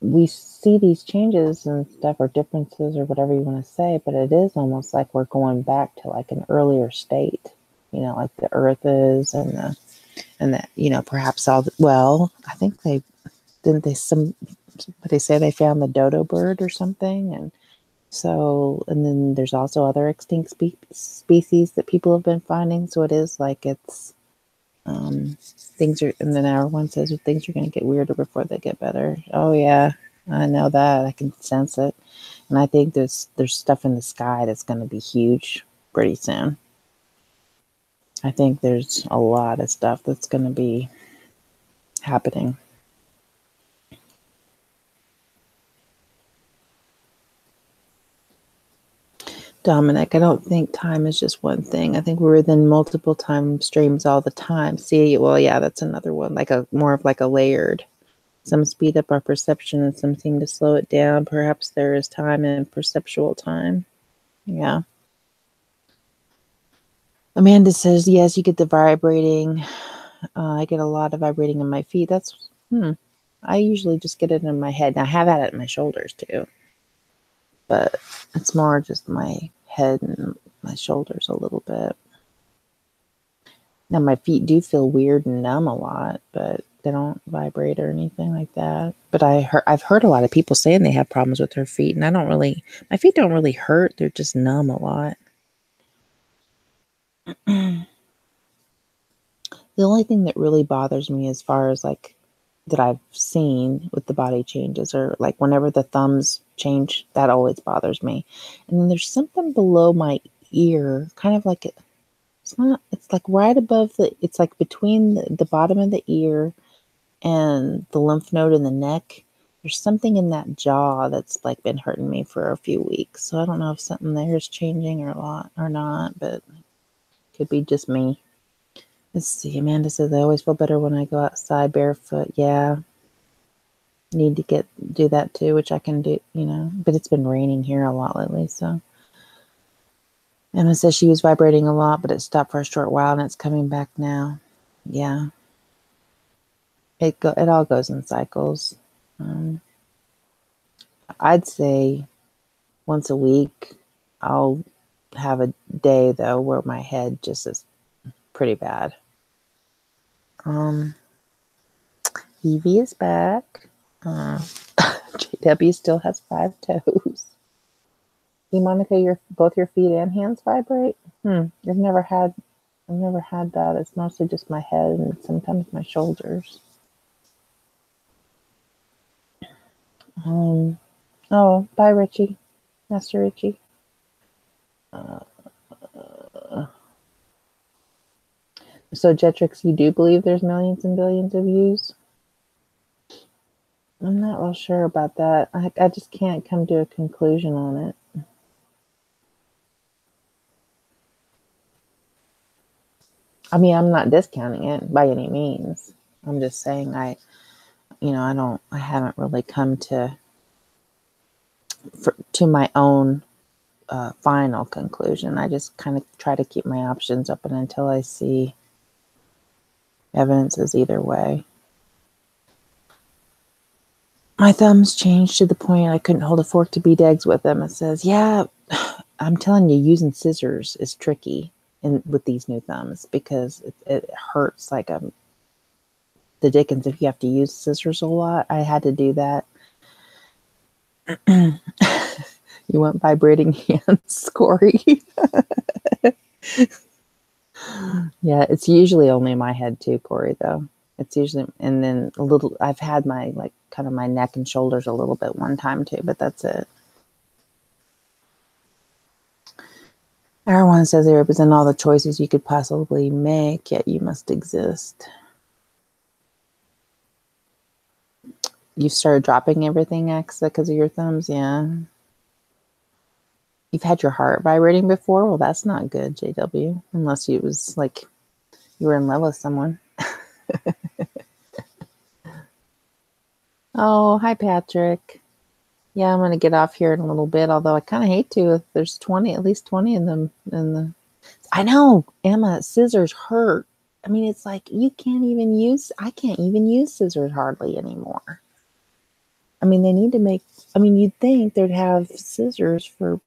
we see these changes and stuff, or differences, or whatever you want to say, but it is almost like we're going back to like an earlier state, like the earth is, and perhaps I think somebody say they found the dodo bird or something, and then there's also other extinct species that people have been finding. So it is like it's things are, and then our one says things are going to get weirder before they get better. Oh yeah, I know that. I can sense it, and I think there's stuff in the sky that's going to be huge pretty soon. I think there's a lot of stuff that's going to be happening. Dominic, I don't think time is just one thing. I think we're within multiple time streams all the time. See, well, yeah, that's another one, like more of like a layered. Some speed up our perception and some seem to slow it down. Perhaps there is time and perceptual time. Yeah. Amanda says, yes, you get the vibrating. I get a lot of vibrating in my feet. I usually just get it in my head. Now, I have had it in my shoulders too, but it's more just my head and my shoulders a little bit. Now, my feet do feel weird and numb a lot, but they don't vibrate or anything like that. But I've heard a lot of people saying they have problems with their feet, and my feet don't really hurt. They're just numb a lot. The only thing that really bothers me, as far as like that I've seen with the body changes, or like whenever the thumbs change, that always bothers me. And then there's something below my ear, kind of like it's like right above it's like between the bottom of the ear and the lymph node in the neck. There's something in that jaw that's like been hurting me for a few weeks. So I don't know if something there is changing or a lot or not, but it could be just me. Let's see. Amanda says, I always feel better when I go outside barefoot. Yeah. Need to do that too, which I can do, but it's been raining here a lot lately. So Emma says she was vibrating a lot, but it stopped for a short while and it's coming back now. Yeah. It all goes in cycles. I'd say once a week, I'll have a day though where my head just is pretty bad. Evie is back. JW still has 5 toes. Monica, both your feet and hands vibrate? I've never had that. It's mostly just my head and sometimes my shoulders. Oh, bye, Richie. Master Richie. So, Jetrix, you do believe there's millions and billions of views? I'm not real sure about that. I just can't come to a conclusion on it. I mean, I'm not discounting it by any means. I'm just saying I haven't really come to my own final conclusion. I just kind of try to keep my options open until I see evidences either way. My thumbs changed to the point I couldn't hold a fork to beat eggs with them. It says, yeah, I'm telling you, using scissors is tricky with these new thumbs because it hurts like the dickens if you have to use scissors a lot. I had to do that. You want vibrating hands, Korrie? Yeah, it's usually only my head too, Korrie, though. It's usually, and then a little, I've had my, like, kind of my neck and shoulders a little bit one time too, but that's it. Everyone says they represent all the choices you could possibly make, yet you must exist. You started dropping everything, Aqsa, because of your thumbs? Yeah. You've had your heart vibrating before? Well, that's not good, JW. Unless it was like you were in love with someone. Oh, hi, Patrick. Yeah, I'm going to get off here in a little bit, although I kind of hate to if there's at least 20 in them. I know, Emma, scissors hurt. I mean, it's like I can't even use scissors hardly anymore. I mean, they need to you'd think they'd have scissors for.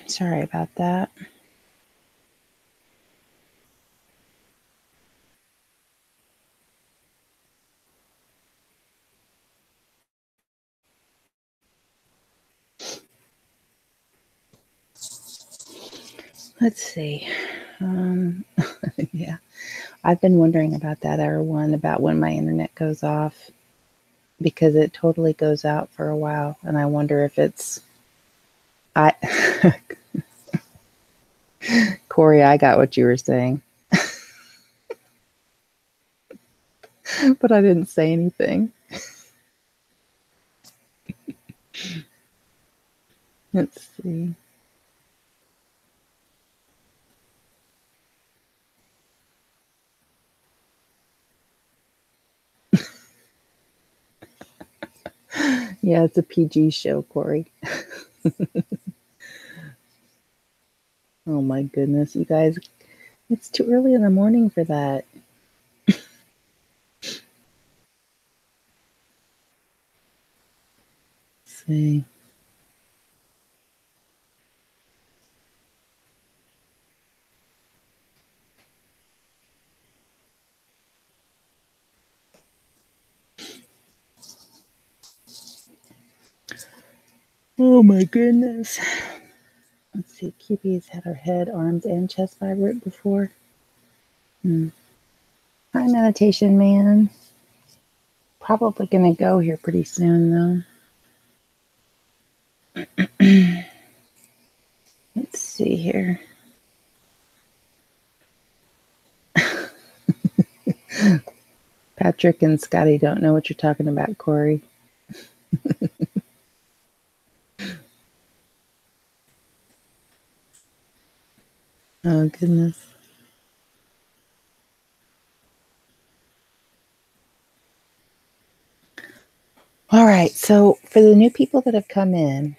Sorry about that. Let's see. Yeah, I've been wondering about that other one about when my internet goes off because it totally goes out for a while, and I wonder if it's Korrie, I got what you were saying, but I didn't say anything. Let's see. Yeah, it's a PG show, Korrie. Oh my goodness, you guys, it's too early in the morning for that. Let's see. Oh my goodness. Let's see, QB's had her head, arms, and chest vibrate before. Hi, meditation man. Probably gonna go here pretty soon though. Let's see here. Patrick and Scotty don't know what you're talking about, Korrie. Oh, goodness. All right. So for the new people that have come in,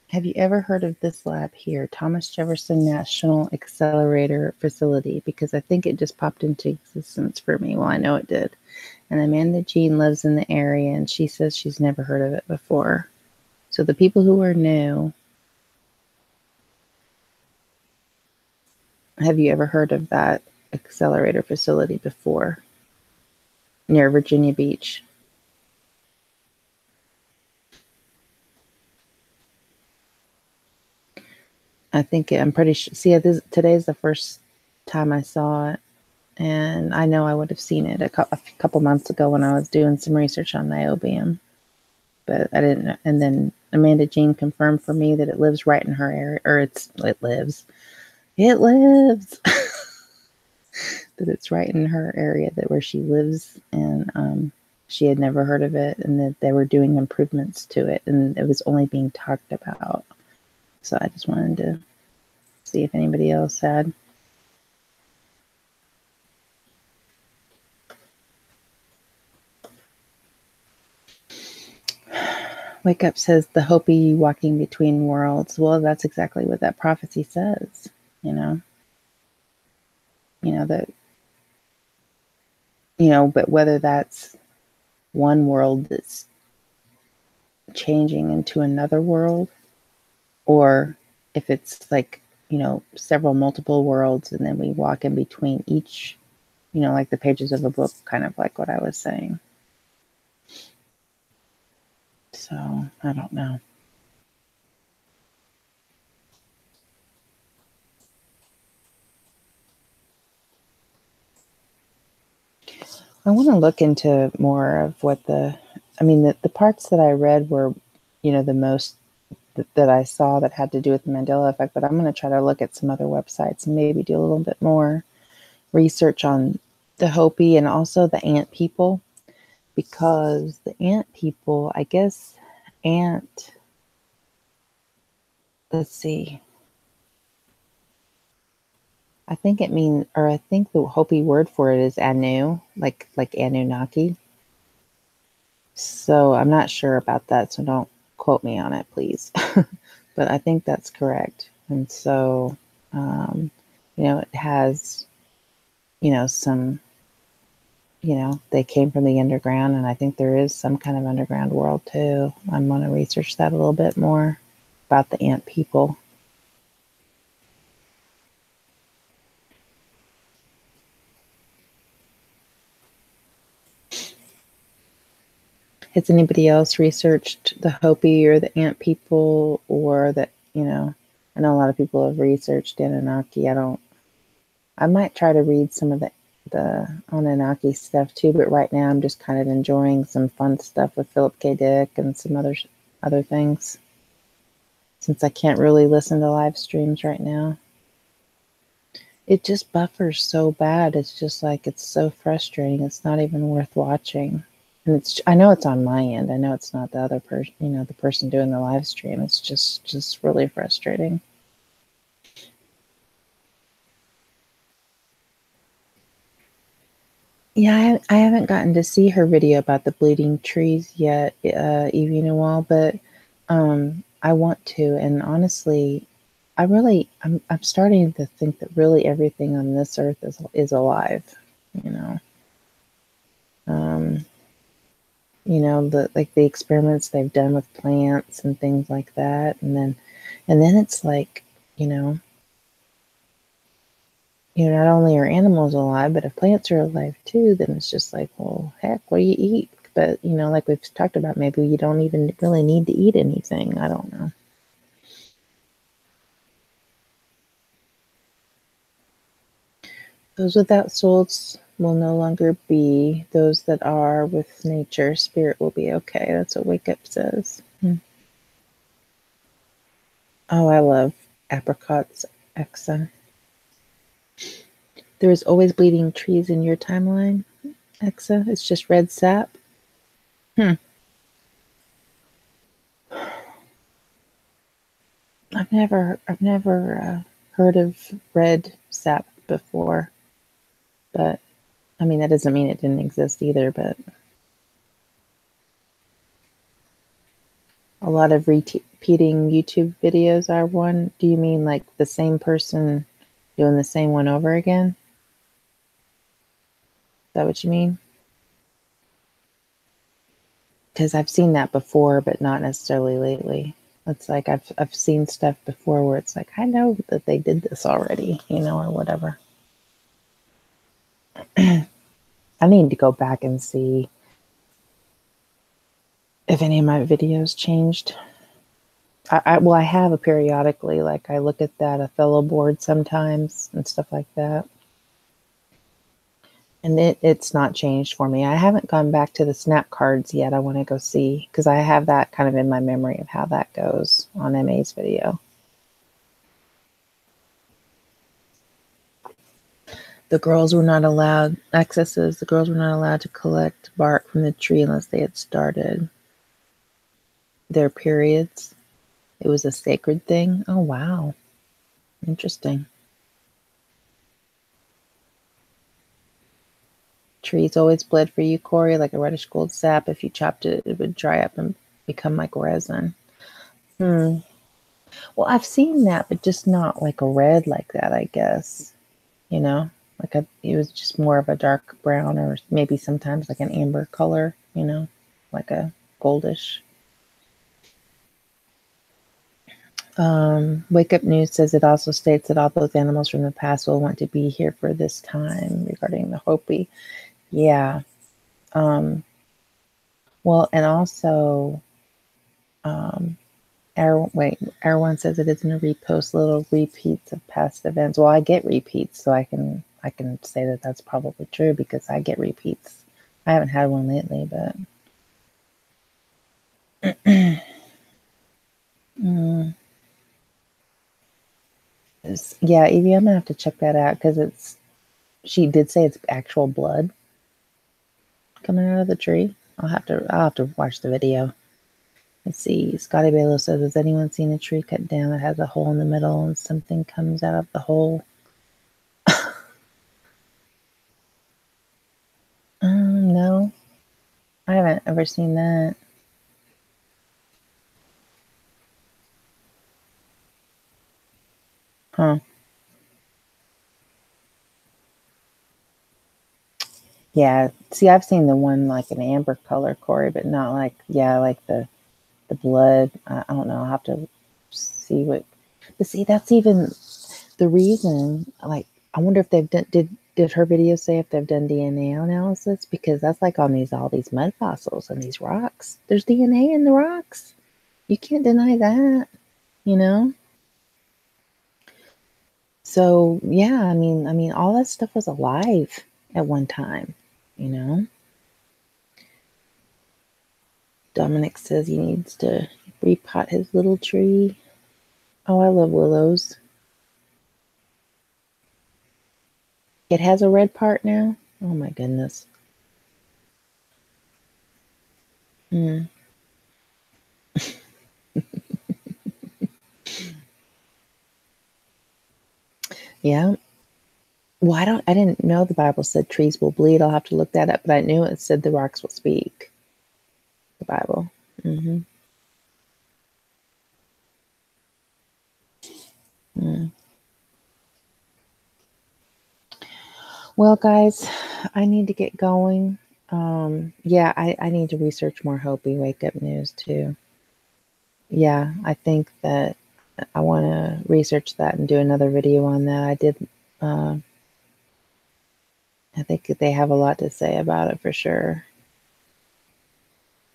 have you ever heard of this lab here, Thomas Jefferson National Accelerator Facility? Because I think it just popped into existence for me. Well, I know it did. And Amanda Jean lives in the area, and she says she's never heard of it before. So the people who are new, have you ever heard of that accelerator facility before? Near Virginia Beach. I think I'm pretty sure. See, today's the first time I saw it, and I know I would have seen it a couple months ago when I was doing some research on niobium, but I didn't know. And then Amanda Jean confirmed for me that it lives right in her area, or it lives that it's right in her area, that where she lives, and she had never heard of it, and that they were doing improvements to it, and it was only being talked about. So I just wanted to see if anybody else had. Wake Up says the Hopi walking between worlds. Well, that's exactly what that prophecy says, but whether that's one world that's changing into another world, or if it's like, several multiple worlds, and then we walk in between each, like the pages of a book, kind of like what I was saying. So I don't know. I want to look into more of what the parts that I read were, the most that I saw that had to do with the Mandela effect, but I'm going to try to look at some other websites and maybe do a little bit more research on the Hopi and also the ant people, because the ant people, I guess, let's see. I think the Hopi word for it is Anu, like Anunnaki. So I'm not sure about that, so don't quote me on it, please. But I think that's correct. And so, it has, some, they came from the underground, and I think there is some kind of underground world too. I'm going to research that a little bit more about the ant people. Has anybody else researched the Hopi or the ant people, or that, I know a lot of people have researched Anunnaki. I might try to read some of the Anunnaki stuff too, but right now I'm just kind of enjoying some fun stuff with Philip K. Dick and some other things, since I can't really listen to live streams right now. It just buffers so bad. It's just like, it's so frustrating. It's not even worth watching. And I know it's on my end. I know it's not the other person, the person doing the live stream. It's just really frustrating. Yeah, I haven't gotten to see her video about the bleeding trees yet, Evie Noel, but I want to. And honestly, I'm starting to think that really everything on this earth is alive, the experiments they've done with plants and things like that, and then it's like, not only are animals alive, but if plants are alive too, then it's just like, well, heck, what do you eat? But like we've talked about, maybe you don't even really need to eat anything. I don't know. Those without souls will no longer be. Those that are with nature, spirit will be okay. That's what Wake Up says. Oh, I love apricots, Aqsa. There is always bleeding trees in your timeline, Aqsa. It's just red sap. I've never heard of red sap before, but I mean that doesn't mean it didn't exist either. But a lot of repeating YouTube videos are one. Do you mean like the same person doing the same one over again? Is that what you mean? Because I've seen that before, but not necessarily lately. It's like I've seen stuff before where it's like I know that they did this already, you know, or whatever. I need to go back and see if any of my videos changed. Well, I have a periodically, like I look at that Othello board sometimes and stuff like that. And it's not changed for me. I haven't gone back to the snap cards yet. I want to go see, because I have that kind of in my memory of how that goes on MA's video. The girls were not allowed, Aqsa says the girls were not allowed to collect bark from the tree unless they had started their periods. It was a sacred thing. Oh, wow. Interesting. Trees always bled for you, Korrie, like a reddish gold sap. If you chopped it, it would dry up and become like resin. Well, I've seen that, but just not like a red like that, I guess. You know, like it was just more of a dark brown, or maybe sometimes like an amber color, you know, like a goldish. Wake Up News says it also states that all those animals from the past will want to be here for this time regarding the Hopi. Yeah. Well, and also, Erwan says it isn't a repost, little repeats of past events. Well, I get repeats, so I can say that that's probably true because I get repeats. I haven't had one lately, but yeah, Evie, I'm gonna have to check that out because she did say it's actual blood coming out of the tree. I'll have to watch the video. Let's see. Scotty Baylo says, has anyone seen a tree cut down that has a hole in the middle and something comes out of the hole? No. I haven't ever seen that. Huh. Yeah. See, I've seen the one like an amber color, Korrie, but not like, yeah, like the blood. I don't know. I'll have to see what. But see, that's even the reason. Like, I wonder if they've done. Did her video say if they've done DNA analysis? Because that's like on all these mud fossils and these rocks. There's DNA in the rocks. You can't deny that. You know. So yeah, I mean, all that stuff was alive at one time. You know. Dominic says he needs to repot his little tree. Oh, I love willows. It has a red part now? Oh my goodness. Yeah. Well, I didn't know the Bible said trees will bleed. I'll have to look that up, but I knew it said the rocks will speak. The Bible. Well, guys, I need to get going. Yeah, I need to research more Hopi Wake Up News too. Yeah, I think that I want to research that and do another video on that. I think they have a lot to say about it for sure.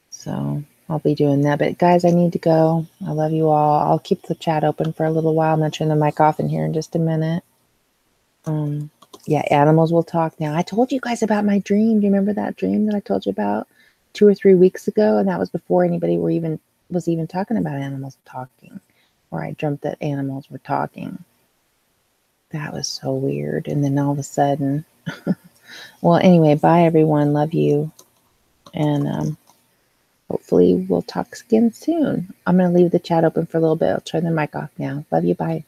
So I'll be doing that. But guys, I need to go. I love you all. I'll keep the chat open for a little while. I'm going to turn the mic off in here in just a minute. Yeah, animals will talk now. I told you guys about my dream. Do you remember that dream that I told you about 2 or 3 weeks ago? And that was before anybody was even talking about animals talking, or I dreamt that animals were talking. That was so weird. And then all of a sudden, well, anyway, bye everyone. Love you. And hopefully we'll talk again soon. I'm going to leave the chat open for a little bit. I'll turn the mic off now. Love you. Bye.